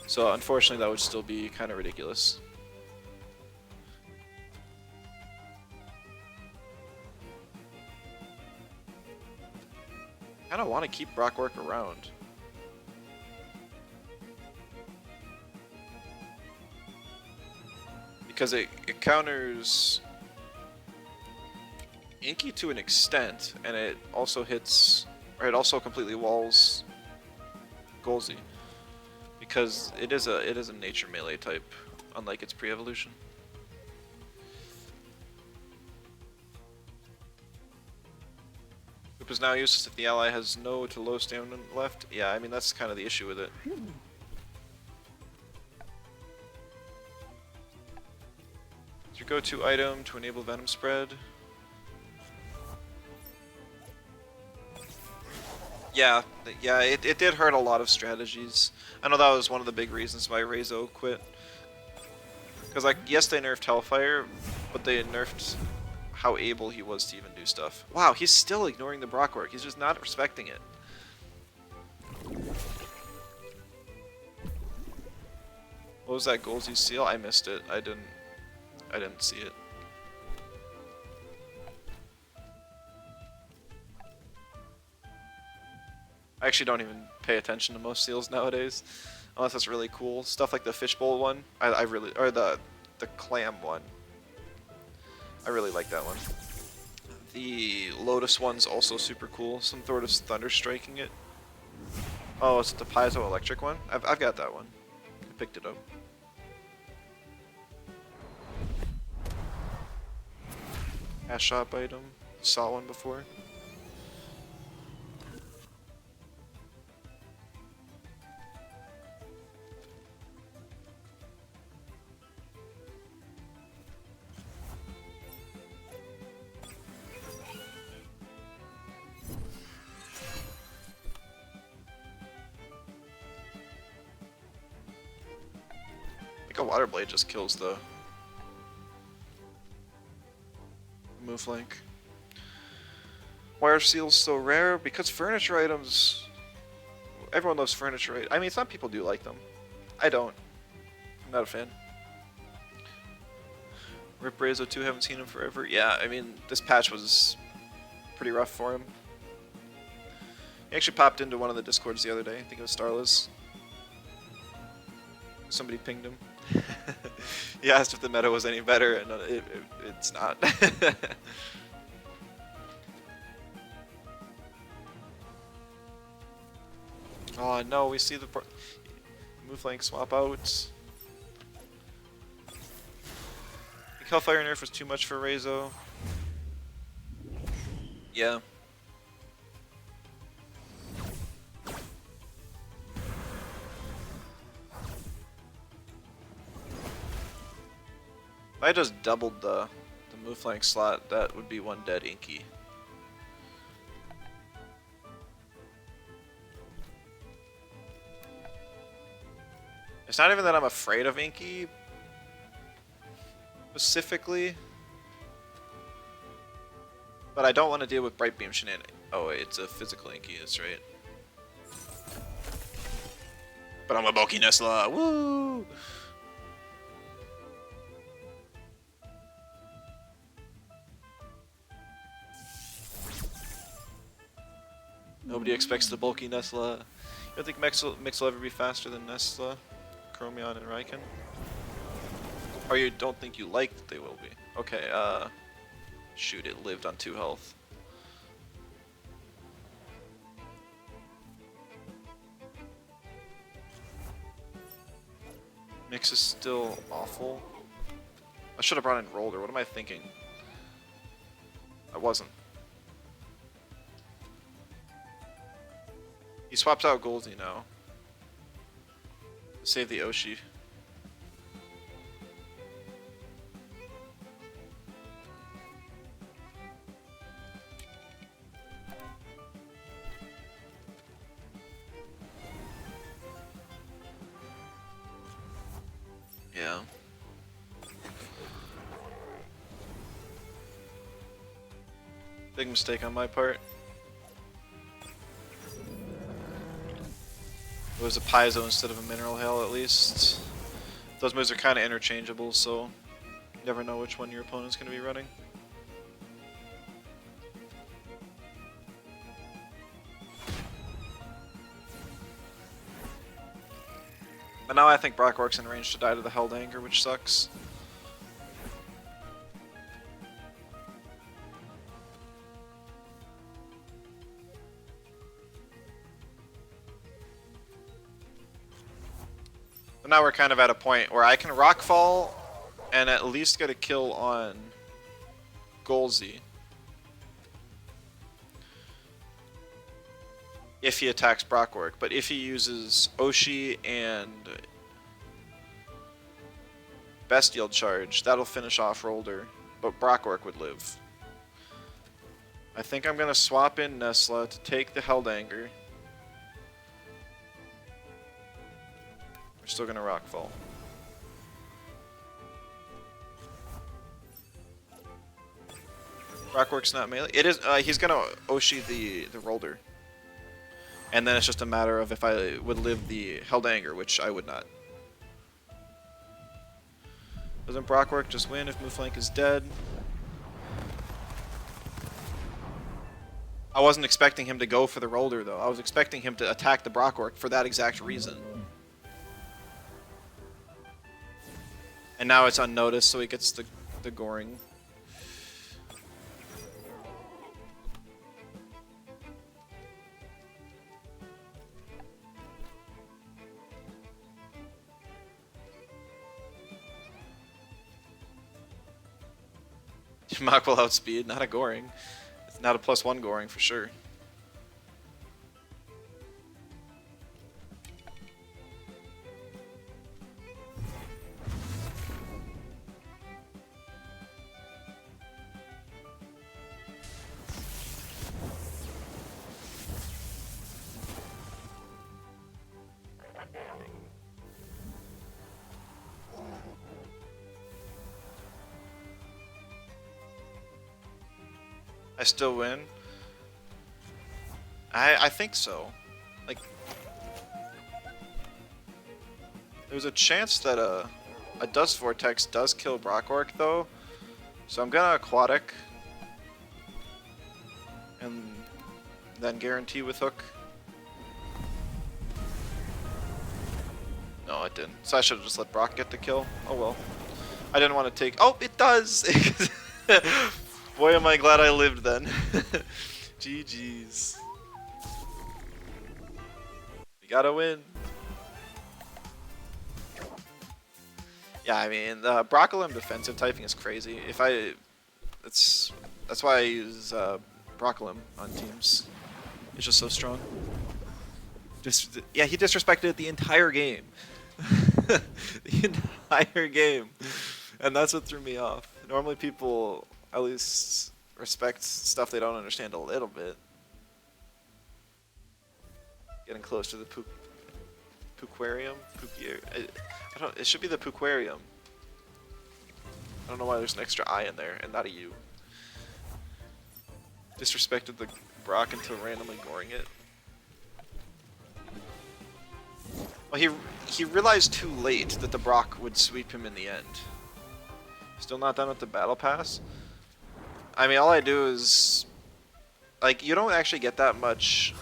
So unfortunately that would still be kind of ridiculous. I don't want to keep Broccorc around. Because it counters Inky to an extent, and it also hits, or it also completely walls Golzy. Because it is a nature melee type, unlike its pre-evolution. Whip is now useless if the ally has no to low stamina left. Yeah, I mean that's kind of the issue with it. It's your go-to item to enable venom spread. Yeah, it did hurt a lot of strategies. I know that was one of the big reasons why Reizo quit. Because, like, yes, they nerfed Hellfire, but they nerfed how able he was to even do stuff. Wow, he's still ignoring the Broccorc. He's just not respecting it. What was that Golzy seal? I missed it. I didn't see it. I actually don't even pay attention to most seals nowadays, unless it's really cool. Stuff like the fishbowl one, I really, or the clam one. I really like that one. The Lotus one's also super cool. Some sort of thunder striking it. Oh, it's the Piezo electric one? I've got that one. I picked it up. Ash shop item. Saw one before. A water blade just kills the move flank. Why are seals so rare? Because furniture items, everyone loves furniture. I mean, some people do like them. I don't. I'm not a fan. Rip Reizo 2, haven't seen him forever. Yeah, I mean, this patch was pretty rough for him. He actually popped into one of the discords the other day. I think it was Starless. Somebody pinged him. He asked if the meta was any better, and it's not. Oh no, we see the move flank swap out. I think Hellfire nerf was too much for Reizo. Yeah. If I just doubled the move flank slot, that would be one dead Inky. It's not even that I'm afraid of Inky specifically, but I don't want to deal with Bright Beam shenanigans. Oh wait, it's a physical Inky, that's right. But I'm a bulky Nestla, woo! Nobody expects the bulky Nestla. You don't think Mix will ever be faster than Nestla, Chromion, and Raiken? Or you don't think you like that they will be? Okay, shoot, it lived on 2 health. Mix is still awful. I should have brought in Roller, what am I thinking? I wasn't. He swaps out Goldie now. To save the Oshi. Yeah. Big mistake on my part. It was a Paizo instead of a Mineral Hail at least. Those moves are kind of interchangeable, so you never know which one your opponent's going to be running. But now I think Broccorc's in range to die to the Held Anger, which sucks. But now we're kind of at a point where I can Rockfall and at least get a kill on Golzy. If he attacks Broccorc, but if he uses Oshi and Bestial Charge, that'll finish off Rolder, but Broccorc would live. I think I'm going to swap in Nestla to take the Held Anger. We're still going to Rockfall. Broccorc's not melee. It is. He's going to Oshi the Rolder. And then it's just a matter of if I would live the Held Anger, which I would not. Doesn't Broccorc just win if Mooflank is dead? I wasn't expecting him to go for the Rolder, though. I was expecting him to attack the Broccorc for that exact reason. And now it's unnoticed, so he gets the Goring. Mach will outspeed, not a Goring. It's not a +1 Goring for sure. I still win? I think so. Like, there's a chance that a Dust Vortex does kill Broccorc though, so I'm gonna Aquatic and then guarantee with Hook. No, it didn't. So I should have just let Brock get the kill. Oh well. I didn't want to take. Oh, it does! Boy, am I glad I lived then. GG's. We gotta win. Yeah, I mean, the broccolem defensive typing is crazy. That's why I use Broccolem on teams. It's just so strong. Just yeah, he disrespected it the entire game. The entire game. And that's what threw me off. Normally people at least respect stuff they don't understand a little bit. Getting close to the Pooquarium? I don't, it should be the Pooquarium. I don't know why there's an extra I in there and not a U. Disrespected the Brock until randomly goring it. Well, he realized too late that the Brock would sweep him in the end. Still not done with the battle pass? I mean, all I do is... Like, you don't actually get that much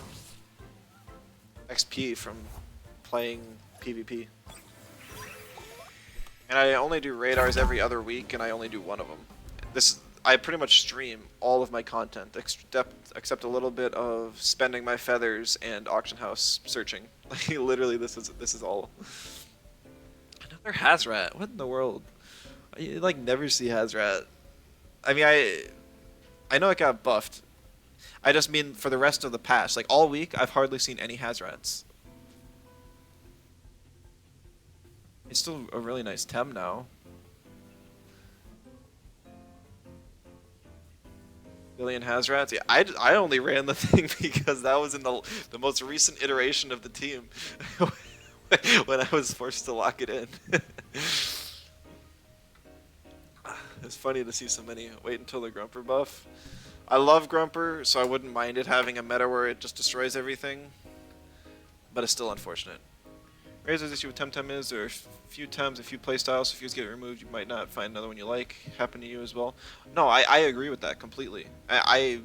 XP from playing PvP. And I only do radars every other week, and I only do one of them. I pretty much stream all of my content, except a little bit of spending my feathers and auction house searching. Like, literally, this is all. Another Hazrat. What in the world? You like never see Hazrat. I mean, I know it got buffed. I just mean for the rest of the patch. Like all week, I've hardly seen any Hazrats. It's still a really nice Tem now. Billion Hazrats? Yeah, I only ran the thing because that was in the most recent iteration of the team. When I was forced to lock it in. It's funny to see so many wait until the Grumper buff. I love Grumper, so I wouldn't mind it having a meta where it just destroys everything. But it's still unfortunate. Razor's issue with Temtem is there are a few Tems, a few playstyles. If you get removed, you might not find another one you like. Happen to you as well? No, I agree with that completely. I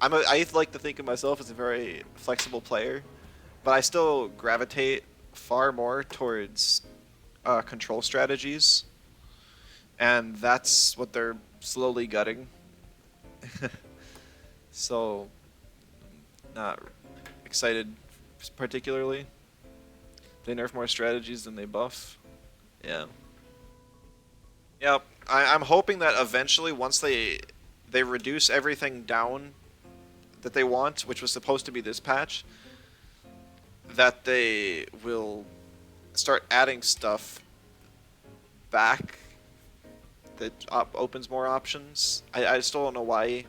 like to think of myself as a very flexible player, but I still gravitate far more towards control strategies, and that's what they're slowly gutting. So, not excited particularly. They nerf more strategies than they buff. Yeah. Yep. I'm hoping that eventually, once they reduce everything down that they want, which was supposed to be this patch, that they will start adding stuff back that opens more options. I still don't know why.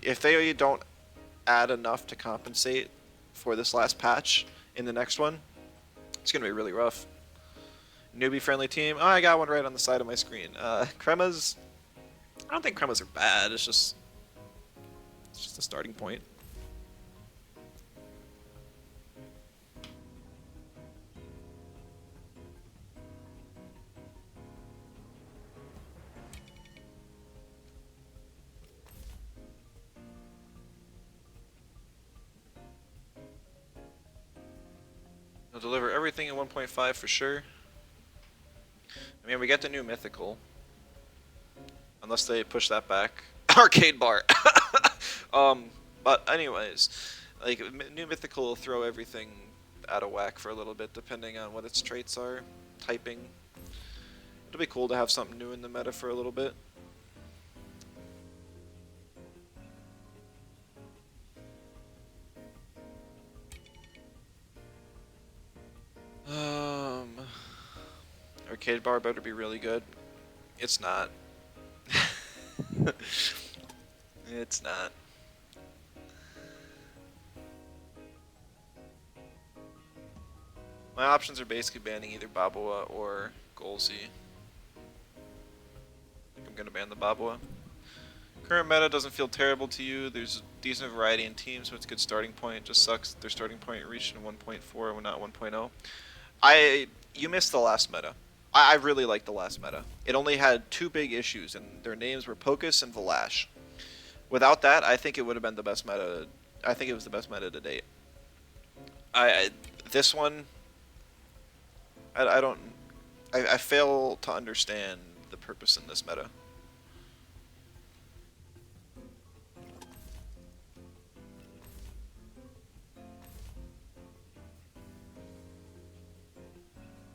If they don't add enough to compensate for this last patch in the next one, it's going to be really rough. Newbie friendly team. Oh, I got one right on the side of my screen. Cremas. I don't think Cremas are bad. It's just a starting point. They'll deliver everything in 1.5 for sure. I mean, we get the new mythical. Unless they push that back. Arcade bar! But anyways, like, new mythical will throw everything out of whack for a little bit, depending on what its traits are. Typing. It'll be cool to have something new in the meta for a little bit. Arcade bar better be really good. It's not. It's not. My options are basically banning either Baboa or Golzy. I think I'm gonna ban the Baboa. Current meta doesn't feel terrible to you. There's a decent variety in teams, so it's a good starting point. It just sucks their starting point reached in 1.4 and not 1.0. You missed the last meta. I really liked the last meta. It only had two big issues, and their names were Pocus and Valash. Without that, I think it would have been the best meta. I think it was the best meta to date. This one, I fail to understand the purpose in this meta.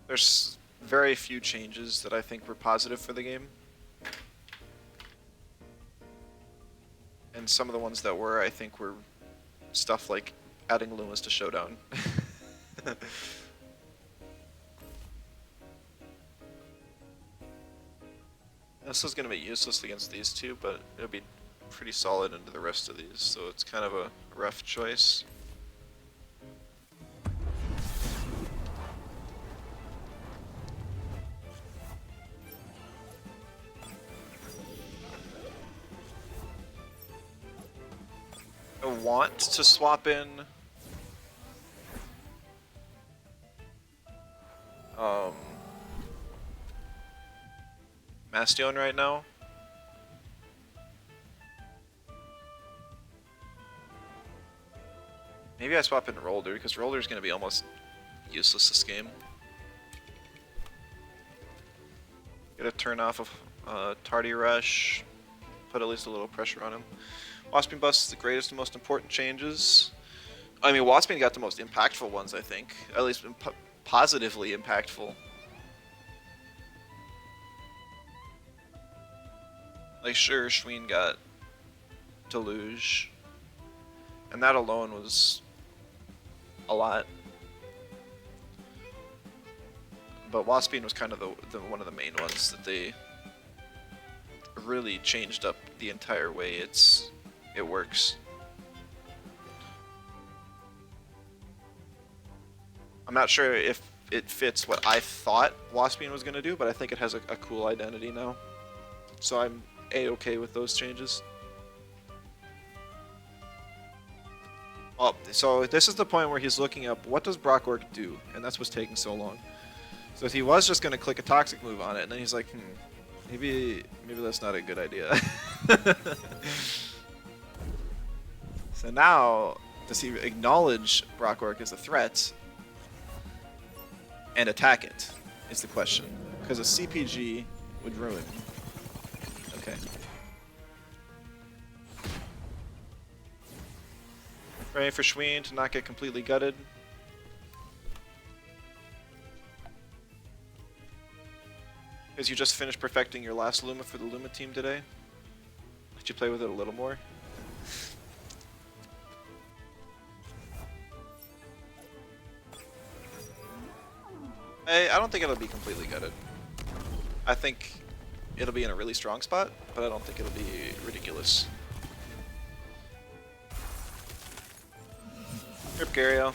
There's very few changes that I think were positive for the game. And some of the ones that were, I think, were stuff like adding Lumas to Showdown. This is going to be useless against these two, but it'll be pretty solid into the rest of these, so it's kind of a rough choice. I want to swap in Mastion right now. Maybe I swap in Rolder, because Rolder is going to be almost useless this game. Get a turn off of Tardy Rush, put at least a little pressure on him. Wasping Bust is the greatest and most important changes. I mean, Wasping got the most impactful ones, I think. At least positively impactful. Like, sure, Schween got Deluge, and that alone was a lot. But Wasping was kind of the one of the main ones that they really changed up the entire way it works. I'm not sure if it fits what I thought Wasping was going to do, but I think it has a cool identity now. So I'm A-okay with those changes. Oh, so this is the point where he's looking up what does Broccorc do, and that's what's taking so long. So if he was just going to click a toxic move on it, and then he's like, maybe that's not a good idea. So now, does he acknowledge Broccorc as a threat and attack it, is the question. Because a CPG would ruin. Okay. Ready for Schween to not get completely gutted. Because you just finished perfecting your last Luma for the Luma team today. Could you play with it a little more? I don't think it'll be completely gutted. I think it'll be in a really strong spot, but I don't think it'll be ridiculous. Rip Gario.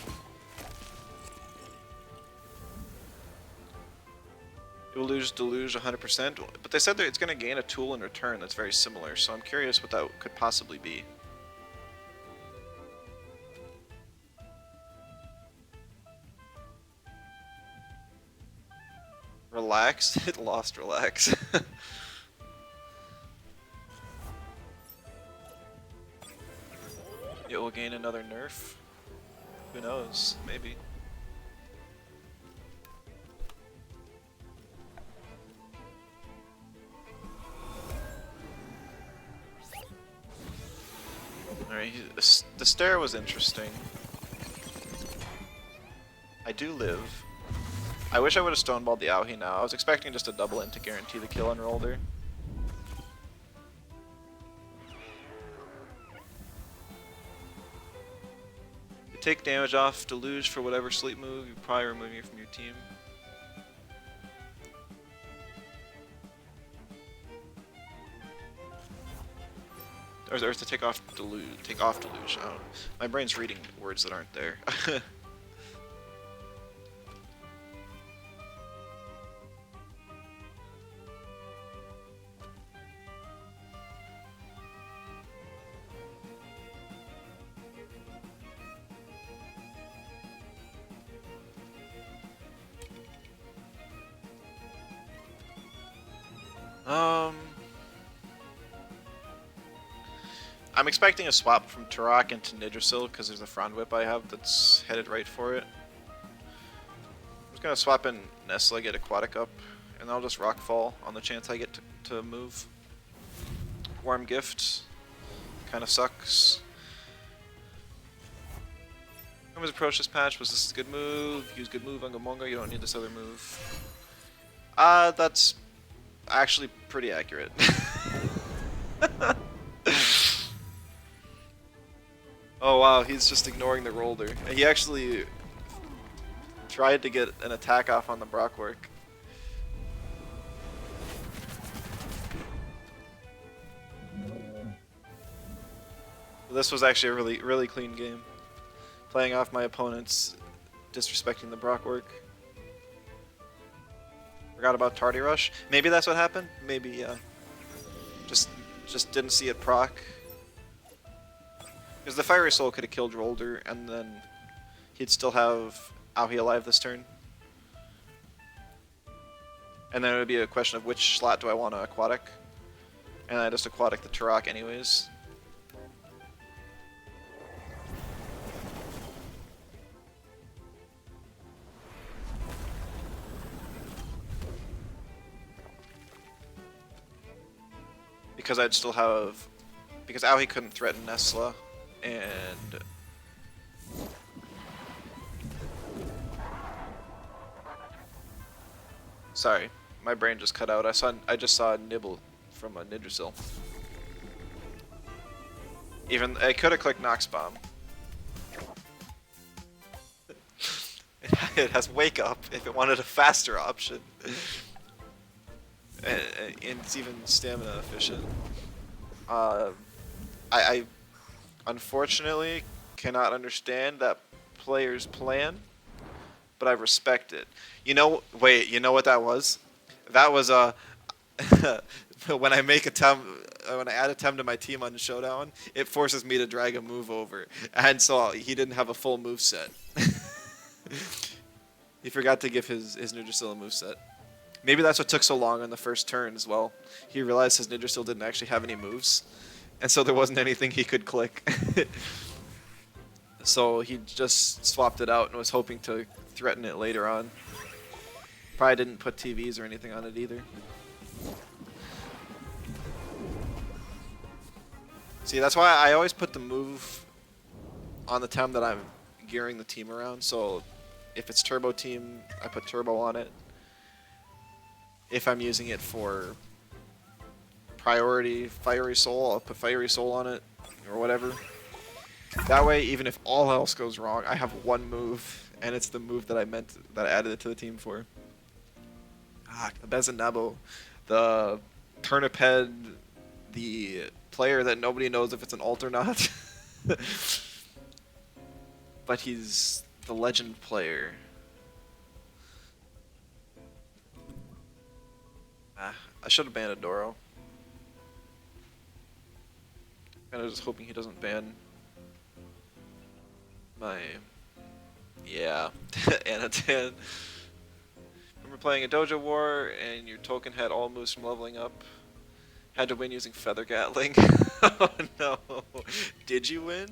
It will lose Deluge 100%, but they said that it's going to gain a tool in return that's very similar, so I'm curious what that could possibly be. Relax? It lost Relax. It will gain another nerf? Who knows? Maybe. Alright, the stare was interesting. I do live. I wish I would have stoneballed the Aohi now. I was expecting just a double in to guarantee the kill on Rolder. You take damage off Deluge for whatever sleep move, you probably remove you from your team. Or to take off Deluge. Take off Deluge. I don't know. My brain's reading words that aren't there. I'm expecting a swap from Turok into Nidrasil because there's a Frond Whip I have that's headed right for it. I'm just gonna swap in Nestle, get Aquatic up, and I'll just Rockfall on the chance I get to move. Warm Gift kind of sucks. Always approach this patch. Was this a good move? Use good move on Gamonga. You don't need this other move. That's actually pretty accurate. Oh wow, he's just ignoring the roller. He actually tried to get an attack off on the Broccorc. This was actually a really clean game. Playing off my opponents, disrespecting the Broccorc. Forgot about Tardy Rush. Maybe that's what happened. Maybe yeah. Just didn't see it proc. Because the Fiery Soul could have killed Rolder, and then he'd still have Aohi alive this turn. And then it would be a question of which slot do I want to Aquatic. And I just Aquatic the Turok anyways. Because I'd still have... Because Aohi couldn't threaten Nesla, and... Sorry, my brain just cut out. I just saw a nibble from a Nidrasil. Even I could have clicked Nox Bomb. It has Wake Up if it wanted a faster option. And it's even stamina efficient. I unfortunately cannot understand that player's plan, but I respect it. You know, wait, you know what that was? That was when I make a when I add a Tem to my team on Showdown, it forces me to drag a move over, and so he didn't have a full move set. He forgot to give his Nidrasil a move set. Maybe that's what took so long on the first turn as well. He realized his Nidrasil didn't actually have any moves, and so there wasn't anything he could click. So he just swapped it out and was hoping to threaten it later on. Probably didn't put TVs or anything on it either. See, that's why I always put the move on the Tem that I'm gearing the team around. So if it's Turbo Team, I put Turbo on it. If I'm using it for priority Fiery Soul, I'll put Fiery Soul on it, or whatever. That way, even if all else goes wrong, I have one move, and it's the move that I added it to the team for. Ah, the Bezanabo, the Turnip Head, the player that nobody knows if it's an alt or not. But he's the legend player. I should have banned Adoro. Kind of just hoping he doesn't ban my... Yeah, Anatan. Remember playing a Dojo War and your token had all moves from leveling up? Had to win using Feather Gatling. Oh no. Did you win?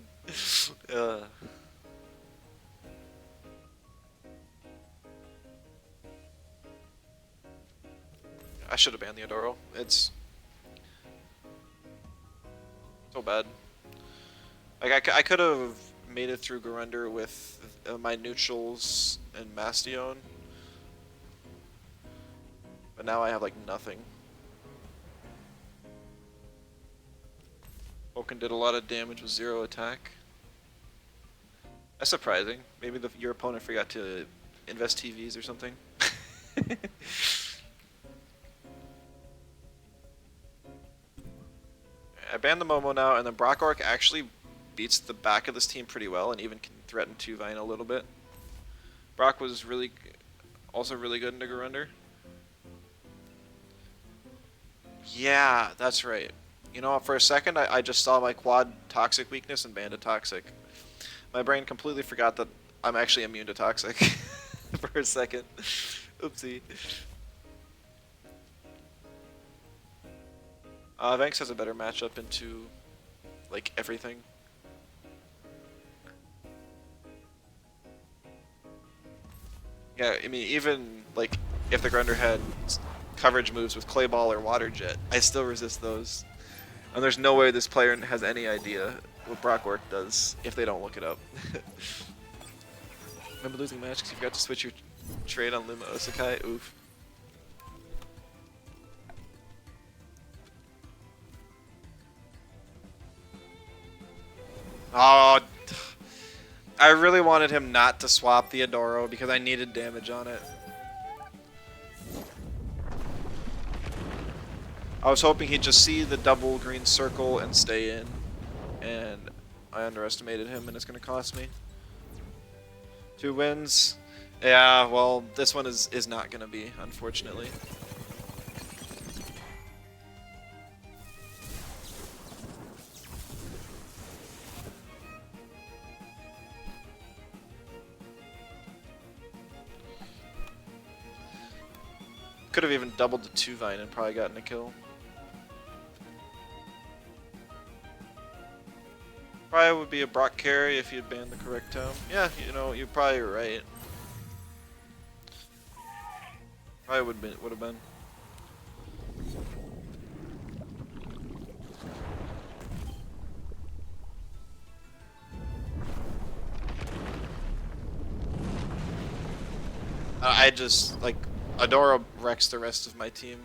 I should have banned the Adoro. It's so bad. Like I could have made it through Garunder with my neutrals and Mastion, but now I have like nothing. Oaken did a lot of damage with 0 attack. That's surprising. Maybe your opponent forgot to invest TVs or something. I banned the Momo now, and then Broccorc actually beats the back of this team pretty well, and even can threaten 2-Vine a little bit. Brock was also really good in Garunder. Yeah, that's right. You know, for a second, I just saw my quad Toxic weakness and banned a Toxic. My brain completely forgot that I'm actually immune to Toxic for a second. Oopsie. Vanks has a better matchup into, like, everything. Yeah, I mean, even, like, if the Grunder had coverage moves with Clay Ball or Water Jet, I still resist those. And there's no way this player has any idea what Broccorc does if they don't look it up. Remember losing match because you forgot to switch your trade on Luma Osakai? Oof. Oh, I really wanted him not to swap the Adoro because I needed damage on it. I was hoping he'd just see the double green circle and stay in, and I underestimated him, and it's going to cost me. 2 wins. Yeah, well, this one is not going to be, unfortunately. Could have even doubled the 2 Vine and probably gotten a kill. Probably would be a Brock carry if you'd banned the correct tome. Yeah, you know, you're probably right. Probably would have been. I just like Adora wrecks the rest of my team.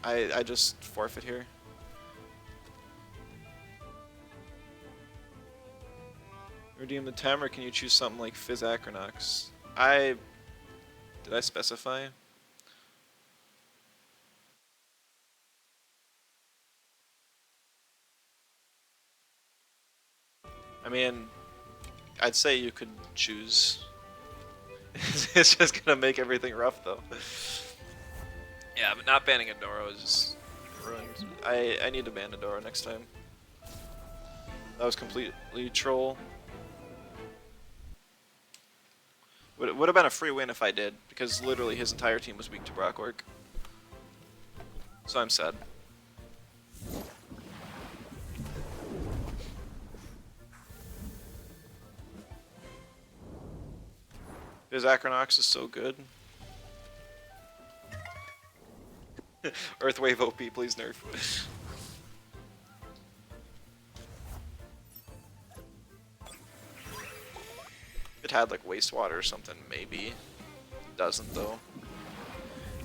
I just forfeit here. Redeem the Tem, or can you choose something like Fizz Acronox? Did I specify? I mean, I'd say you could choose. It's just gonna make everything rough though. Yeah, but not banning Adoro is just ruined. I need to ban Adoro next time. That was completely troll. Would have been a free win if I did, because literally his entire team was weak to Broccorc. So I'm sad. His Acronox is so good. Earthwave OP, please nerf. It had like wastewater or something, maybe. It doesn't though.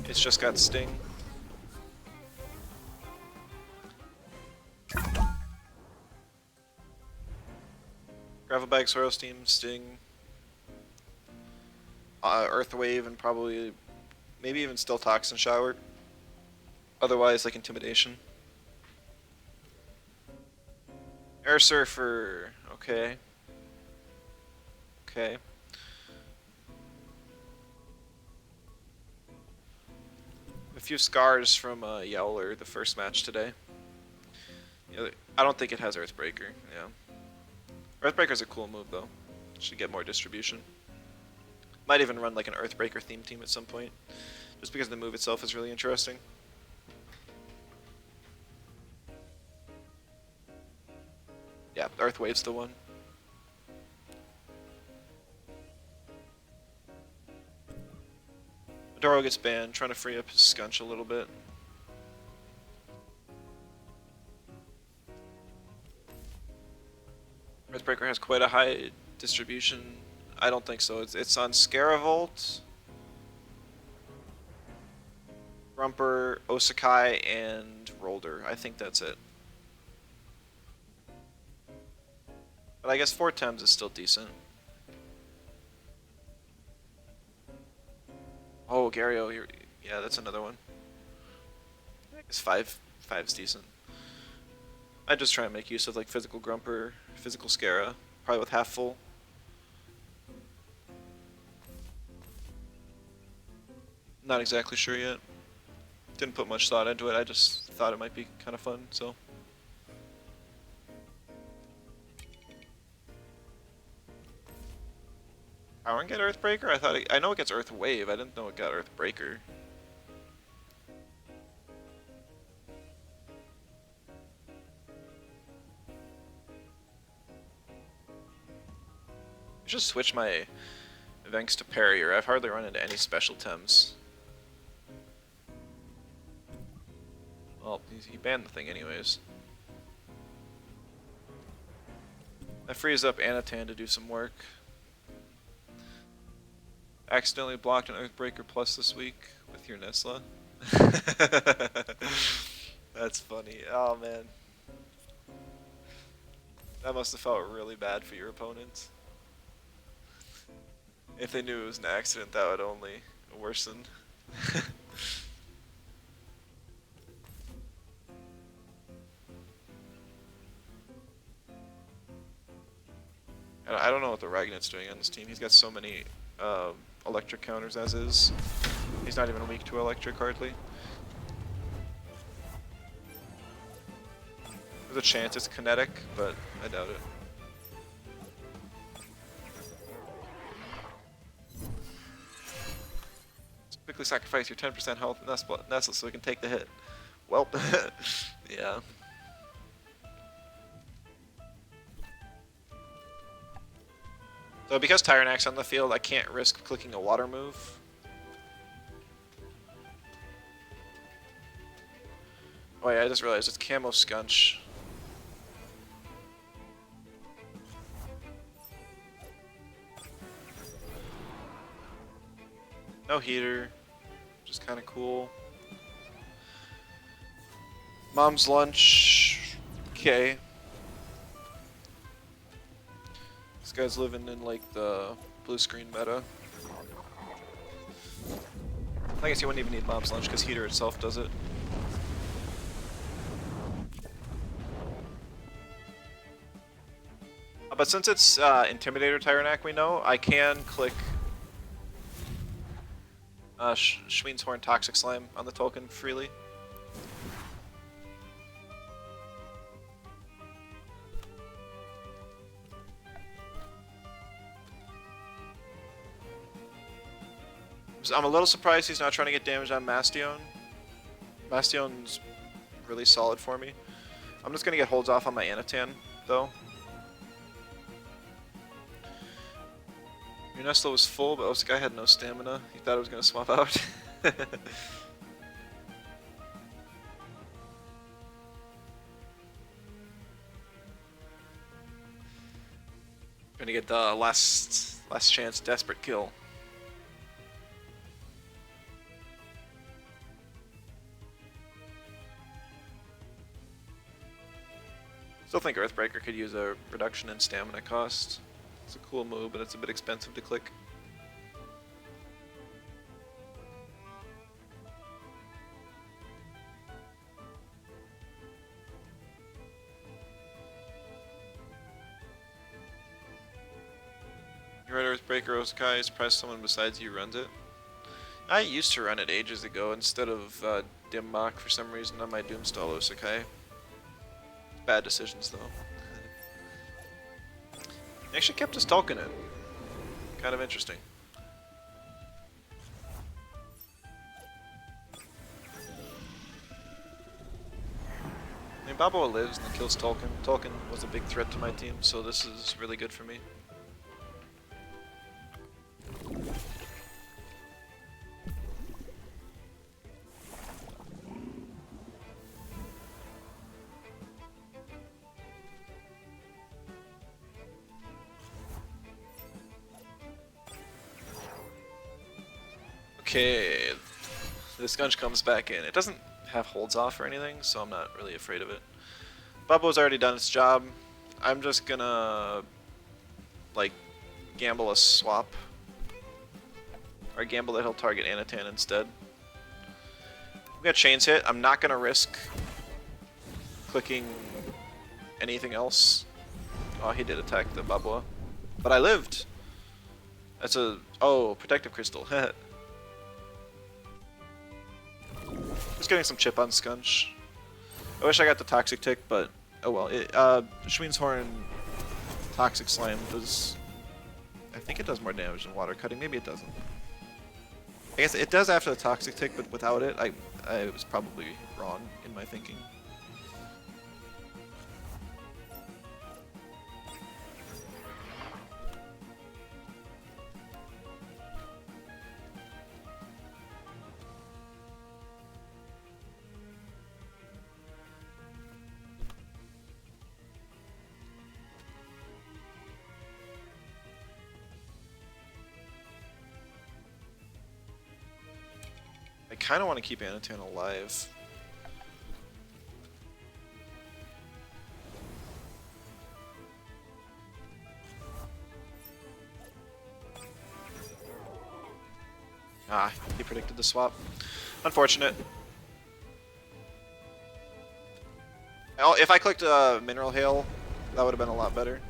It's just got Sting. Gravelbag, Soil Steam, Sting. Earthwave, and probably maybe even still Toxin Shower. Otherwise, like Intimidation. Air Surfer, okay. Okay. A few scars from Yowler the first match today. Yeah, I don't think it has Earthbreaker, yeah. Earthbreaker's a cool move though. Should get more distribution. Might even run like an Earthbreaker themed team at some point. Just because the move itself is really interesting. Yeah, Earthwave's the one. Adoro gets banned, trying to free up his Scunch a little bit. Earthbreaker has quite a high distribution. I don't think so. It's on Scaravolt, Grumper, Osakai, and Rolder. I think that's it. But I guess 4 Tems is still decent. Oh, Gario, yeah, that's another one. I guess 5's decent. I just try and make use of like physical Grumper, physical Scara, probably with half full. Not exactly sure yet. Didn't put much thought into it, I just thought it might be kind of fun, so. Power and get Earthbreaker? I know it gets Earth Wave, I didn't know it got Earthbreaker. I should switch my Venks to Parrier. I've hardly run into any special Tems. Well, he banned the thing anyways. That frees up Anatan to do some work. Accidentally blocked an Earthbreaker Plus this week with your Nesla. That's funny. Oh man. That must have felt really bad for your opponents. If they knew it was an accident, that would only worsen. I don't know what the Ragnar's doing on this team. He's got so many electric counters as is. He's not even weak to electric hardly. There's a chance it's kinetic, but I doubt it. Just quickly sacrifice your 10% health Nestle so we can take the hit. Well, yeah. So because Tyrannac's on the field, I can't risk clicking a water move. Oh yeah, I just realized it's Camo Scunch. No heater, which is kind of cool. Mom's lunch. Okay. This guy's living in like the blue screen meta. I guess you wouldn't even need Mom's lunch because heater itself does it. But since it's Intimidator Tyrannac we know, I can click Schween's Horn Toxic Slime on the token freely. So I'm a little surprised he's not trying to get damage on Mastion. Mastion's really solid for me. I'm just gonna get holds off on my Anatan, though. Your Nestle was full, but this guy had no stamina. He thought it was gonna swap out. Gonna get the last chance desperate kill. Still think Earthbreaker could use a reduction in stamina cost. It's a cool move, but it's a bit expensive to click. You run Earthbreaker Osakai, surprise someone besides you runs it. I used to run it ages ago instead of Dim Mach for some reason on my Doomstall Osakai. Bad decisions though. He actually kept his token in. Kind of interesting. I mean, Balboa lives and kills Tolkien. Tolkien was a big threat to my team, so this is really good for me. Okay, this Gunch comes back in. It doesn't have holds off or anything, so I'm not really afraid of it. Bubbo's already done its job. I'm just gonna, like, gamble a swap. Or gamble that he'll target Anatan instead. I'm gonna chains hit. I'm not gonna risk clicking anything else. Oh, he did attack the Babua. But I lived! That's a... oh, Protective Crystal. Just getting some chip on Scunch. I wish I got the Toxic Tick, but oh well. Schween's Horn Toxic Slime does... I think it does more damage than Water Cutting. Maybe it doesn't. I guess it does after the Toxic Tick, but without it, I was probably wrong in my thinking. I kind of want to keep Anatan alive. predicted the swap. Unfortunate. Oh, if I clicked Mineral Hail, that would have been a lot better.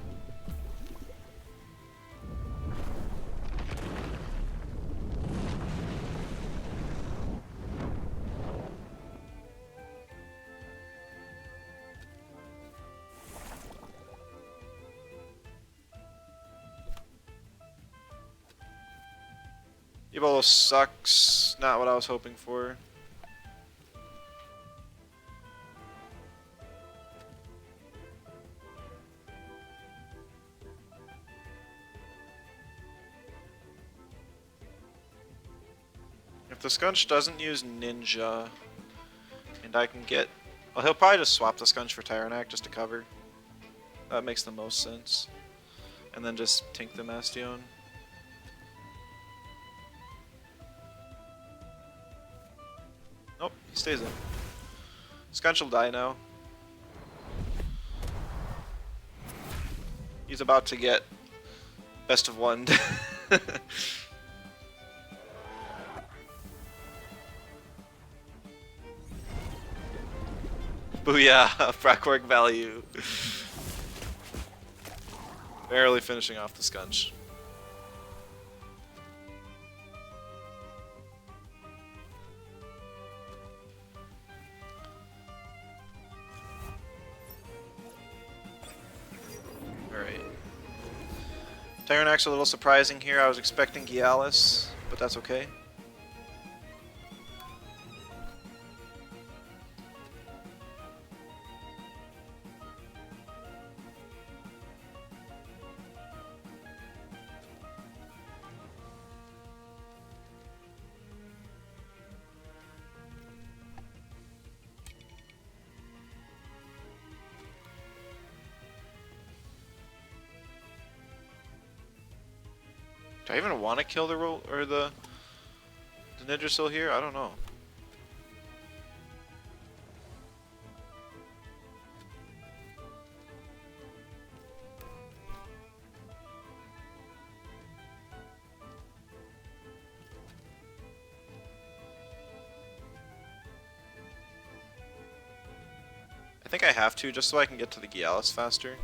Evo sucks. Not what I was hoping for. If the Scunch doesn't use Ninja, and I can get... Well, he'll probably just swap the Scunch for Tyrannac just to cover. That makes the most sense. And then just tank the Mastion. Nope, he stays in. Scunch will die now. He's about to get best of one. Booyah! Broccorc value. Barely finishing off the Scunch. Alright. Tyrannac's a little surprising here. I was expecting Gialis, but that's okay. Do I even want to kill the Ninja still here? I don't know. I think I have to, just so I can get to the Gialis faster.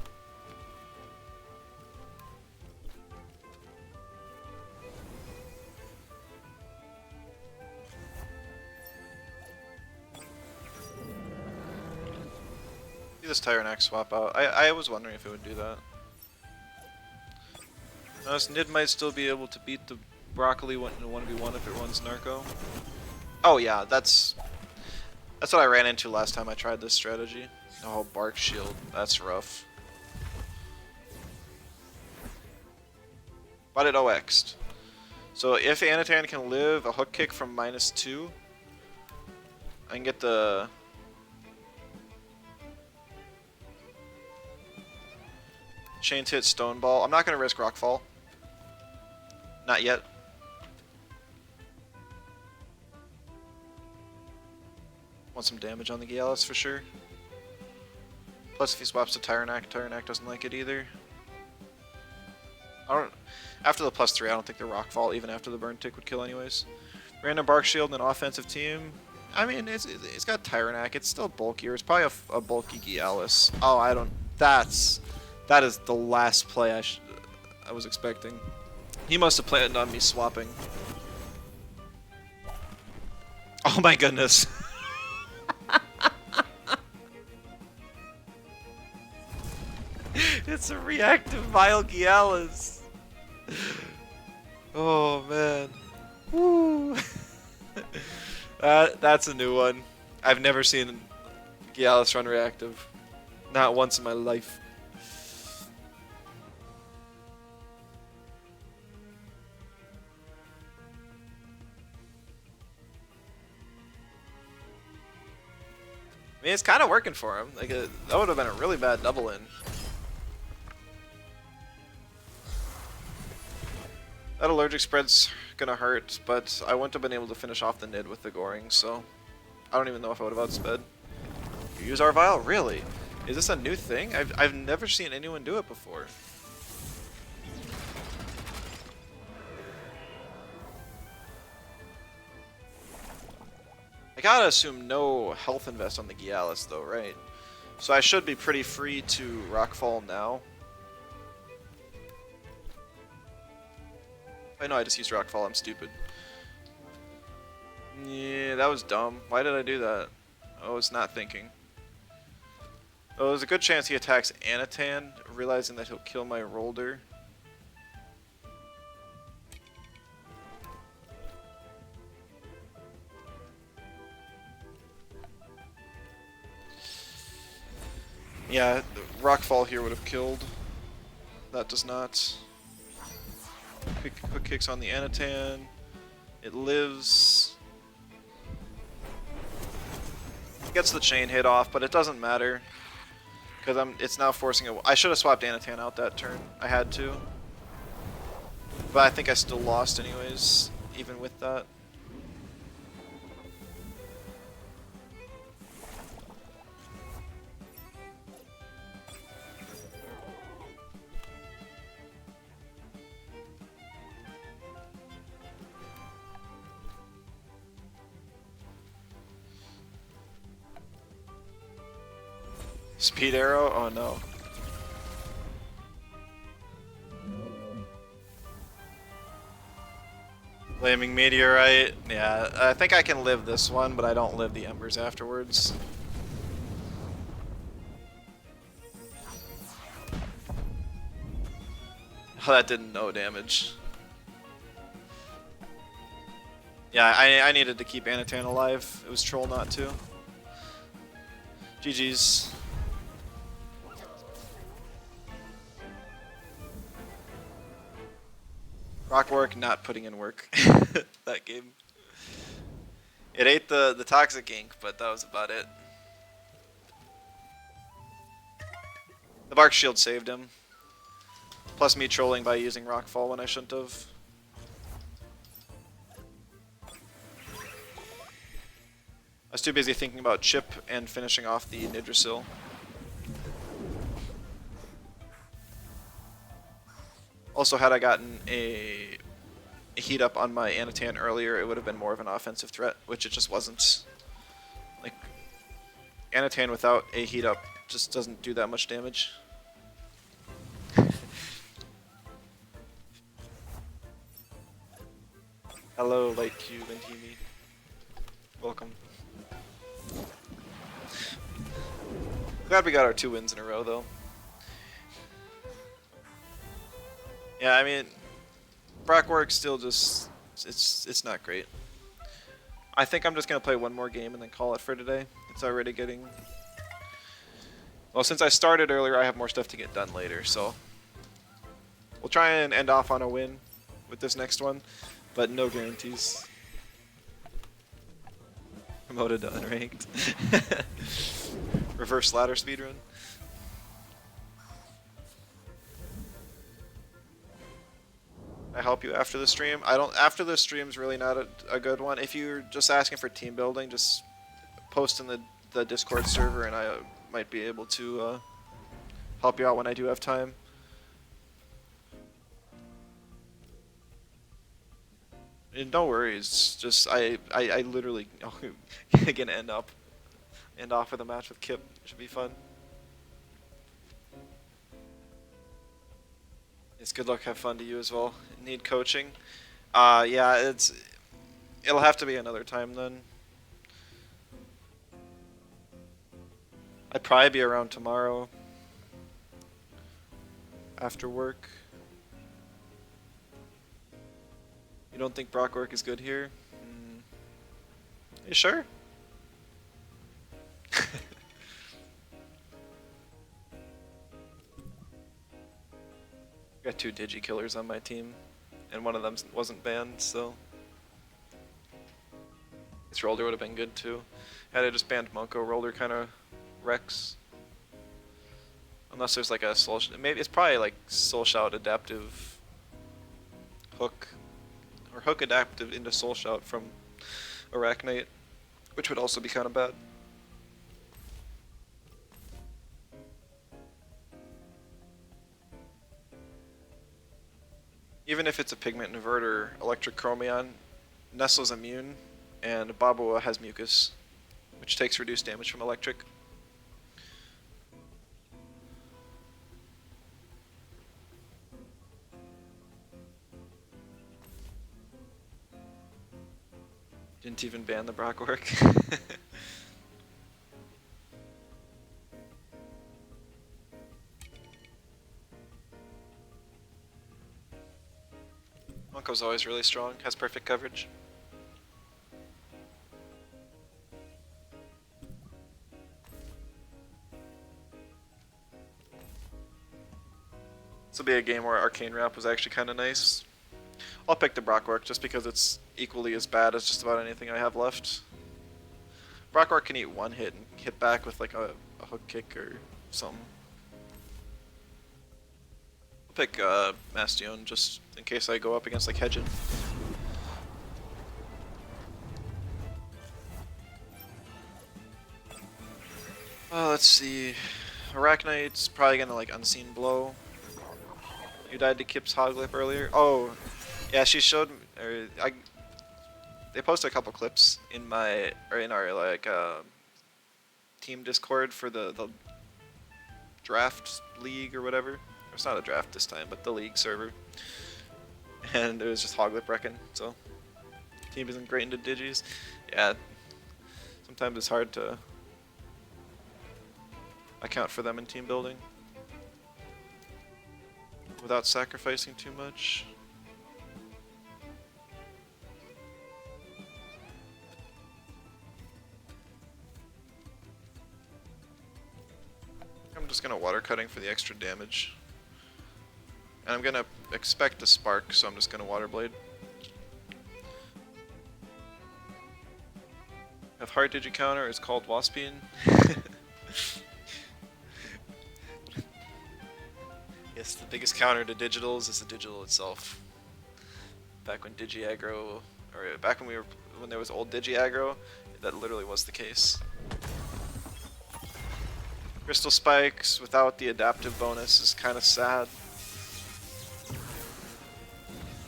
This Tyrannac swap out. I was wondering if it would do that. Now this Nid might still be able to beat the Broccoli in a 1v1 if it runs Narco. Oh yeah, that's what I ran into last time I tried this strategy. Oh, Bark Shield. That's rough. But it OX'd. So if Anatan can live a hook kick from -2, I can get the... Chain hit Stone Ball. I'm not going to risk Rockfall. Not yet. Want some damage on the Gialis for sure. Plus if he swaps to Tyrannac, Tyrannac doesn't like it either. After the +3, I don't think the Rockfall, even after the Burn Tick, would kill anyways. Random Bark Shield and an offensive team. I mean, it's got Tyrannac. It's still bulkier. It's probably a bulky Gialis. Oh, I don't... That is the last play I was expecting. He must have planned on me swapping. Oh my goodness. It's a reactive Vile Gialis. Oh man. Woo. That's a new one. I've never seen Gialis run reactive. Not once in my life. I mean, it's kind of working for him. Like that would have been a really bad double in. That allergic spread's gonna hurt, but I wouldn't have been able to finish off the Nid with the Goring, so I don't even know if I would have outsped. You use Arvile? Really? Is this a new thing? I've never seen anyone do it before. I gotta assume no health invest on the Gialis though, right? So I should be pretty free to Rockfall now. I know I just used Rockfall, I'm stupid. Yeah, that was dumb. Why did I do that? I was not thinking. Oh, there's a good chance he attacks Anatan, realizing that he'll kill my Rolder. Yeah, Rockfall here would have killed. That does not. Quick kicks on the Anatan. It lives. Gets the chain hit off, but it doesn't matter. Because it's now forcing a. I should have swapped Anatan out that turn. I had to. But I think I still lost anyways, even with that. Speed arrow? Oh no. Flaming meteorite. Yeah, I think I can live this one, but I don't live the embers afterwards. Oh, that did no damage. Yeah, I needed to keep Anatan alive. It was troll not to. GG's. Broccorc not putting in work that game. It ate the toxic ink, but that was about it. The Bark Shield saved him. Plus me trolling by using Rockfall when I shouldn't have. I was too busy thinking about Chip and finishing off the Nidrasil. Also, had I gotten a heat up on my Anatan earlier, it would have been more of an offensive threat, which it just wasn't. Like, Anatan without a heat up just doesn't do that much damage. Hello, Light Cube and Teamy. Welcome. Glad we got our 2 wins in a row, though. Yeah, I mean, Broccorc still just it's not great. I think I'm just gonna play one more game and then call it for today. It's already getting. Well, since I started earlier, I have more stuff to get done later, so we'll try and end off on a win with this next one, but no guarantees. Promoted to unranked. Reverse ladder speedrun. I help you after the stream. I don't. After the stream's really not a good one. If you're just asking for team building, just post in the Discord server, and I might be able to help you out when I do have time. And no worries. Just I literally gonna end off with a match with Kip. Should be fun. It's good luck, have fun to you as well. Need coaching? Yeah, it'll have to be another time then. I'd probably be around tomorrow after work. You don't think Broccorc is good here? You sure? Got 2 digi killers on my team, and one of them wasn't banned, so this Rolder would have been good too. Had I just banned Monko, Rolder kind of wrecks. Unless there's like a soul, maybe it's probably like Soul Shout adaptive hook, or hook adaptive into Soul Shout from Arachnate, which would also be kind of bad. Even if it's a pigment inverter, electric chromion, Nestle's immune and Baboa has Mucus, which takes reduced damage from electric. Didn't even ban the Broccorc. Monko's always really strong, has perfect coverage. This will be a game where Arcane Wrap was actually kind of nice. I'll pick the Broccorc just because it's equally as bad as just about anything I have left. Broccorc can eat one hit and hit back with like a hook kick or something. I'll pick Mastion just in case I go up against like Hedgen. Let's see. Arachnite's probably gonna like Unseen Blow. You died to Kip's Hoglip earlier. Oh, yeah, she showed me. They posted a couple clips in our like team Discord for the draft league or whatever. It's not a draft this time, but the league server. And it was just Hoglip wrecking. So team isn't great into digis. Yeah, sometimes it's hard to account for them in team building without sacrificing too much. I'm just gonna water cutting for the extra damage. And I'm gonna expect a spark, so I'm just gonna water blade. If hard digi counter is called Waspine. Yes, the biggest counter to digitals is the digital itself. Back when digi aggro, or back when there was old digi aggro, that literally was the case. Crystal Spikes without the adaptive bonus is kind of sad.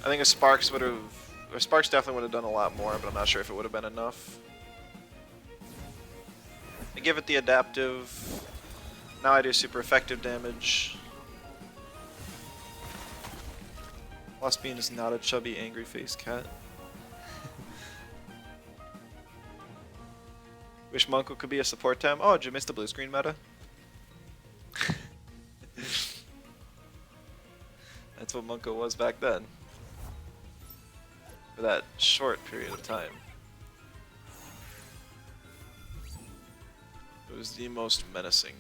I think a Sparks definitely would have done a lot more, but I'm not sure if it would have been enough. I give it the adaptive. Now I do super effective damage. Waspine is not a chubby, angry face cat. Wish Monko could be a support tem. Oh, did you miss the blue screen meta? That's what Monko was back then. For that short period of time. It was the most menacing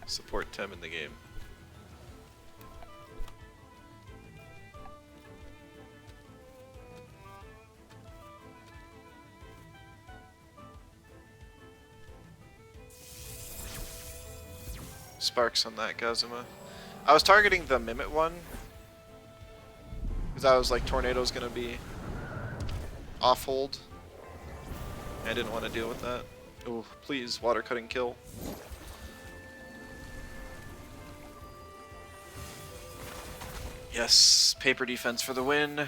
support tem in the game. Sparks on that Kazuma. I was targeting the Mimit one because I was like Tornado's gonna be off hold. I didn't want to deal with that. Oh, please, water cutting kill. Yes, paper defense for the win.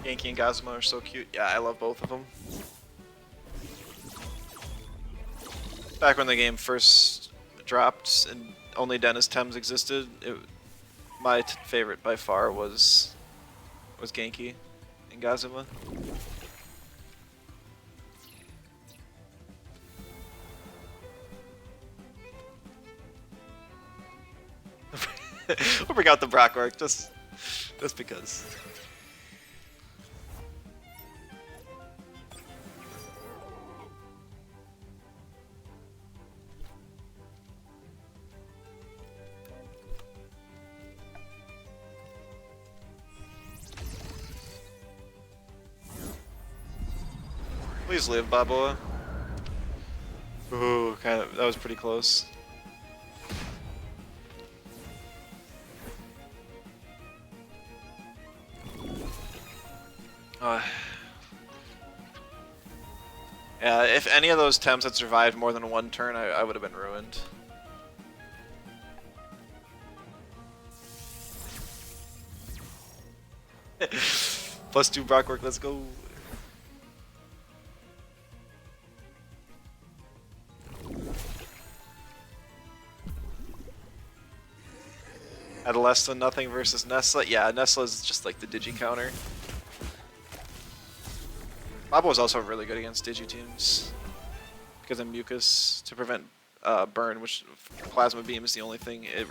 Yankee and Gazuma are so cute. Yeah, I love both of them. Back when the game first dropped and only Dennis Tems existed, my favorite by far was Genki and Gazuma. We'll bring out the Broccorc just because. Please live, Baboa. Ooh, that was pretty close. Uh, yeah, if any of those Tems had survived more than one turn, I would have been ruined. +2 Broccorc, let's go. At less than nothing versus Nestla. Yeah, Nestla is just like the Digi counter. Mabo is also really good against Digi teams because of Mucus to prevent burn, which Plasma Beam is the only thing. It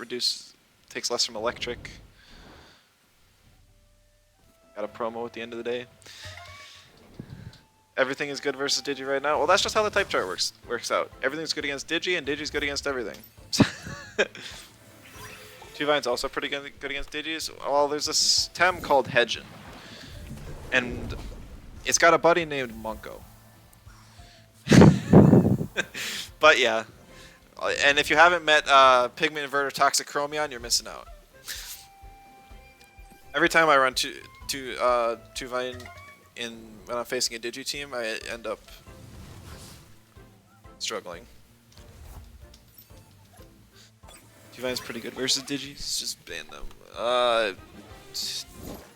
takes less from Electric. Got a promo at the end of the day. Everything is good versus Digi right now. Well, that's just how the type chart works out. Everything's good against Digi, and Digi's good against everything. Tuvine's also pretty good against Digis. Well, there's this Tem called Hedgen, and it's got a buddy named Munko. But yeah, and if you haven't met Pigment Inverter Toxic Chromion, you're missing out. Every time I run Tuvine when I'm facing a Digi team, I end up struggling. Tuvine's pretty good versus Digis. Just ban them.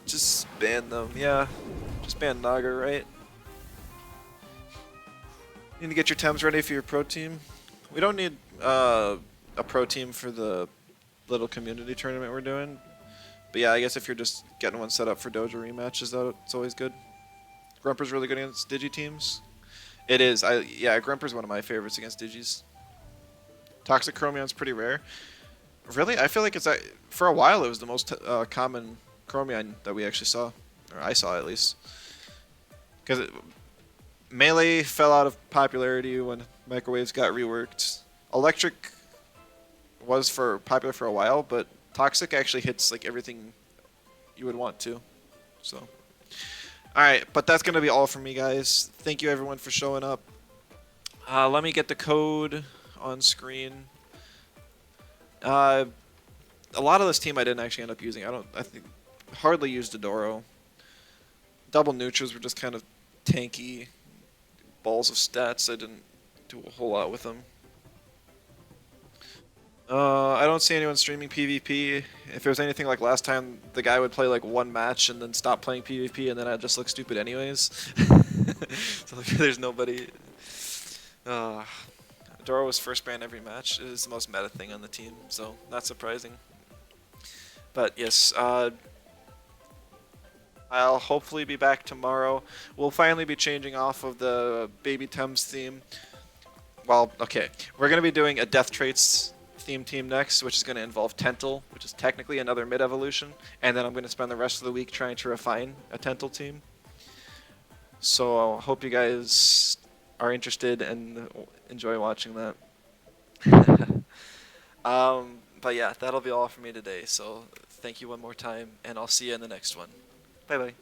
Just ban them. Yeah, just ban Naga, right? Need to get your Tems ready for your pro team. We don't need a pro team for the little community tournament we're doing. But yeah, I guess if you're just getting one set up for Dojo rematches, it's always good. Grumper's really good against Digi teams. It is. Yeah, Grumper's one of my favorites against Digis. Toxic Chromion's pretty rare. Really? I feel like for a while it was the most common Chromion that we actually saw. Or I saw at least. Because Melee fell out of popularity when Microwaves got reworked. Electric was popular for a while, but Toxic actually hits like everything you would want to. So, alright, but that's going to be all from me, guys. Thank you everyone for showing up. Let me get the code on screen. A lot of this team I didn't actually end up using. I think hardly used Adoro. Double Neutras were just kind of tanky balls of stats. I didn't do a whole lot with them. I don't see anyone streaming PvP. If it was anything like last time, the guy would play like one match and then stop playing PvP, and then I'd just look stupid anyways. So there's nobody. Doro was first ban every match. It is the most meta thing on the team, so not surprising. But yes, I'll hopefully be back tomorrow. We'll finally be changing off of the Baby Tems theme. Well, okay, we're going to be doing a Death Traits theme team next, which is going to involve Tental, which is technically another mid-evolution, and then I'm going to spend the rest of the week trying to refine a Tental team. So I hope you guys are interested and enjoy watching that. But yeah, that'll be all for me today, so thank you one more time, and I'll see you in the next one. Bye-bye.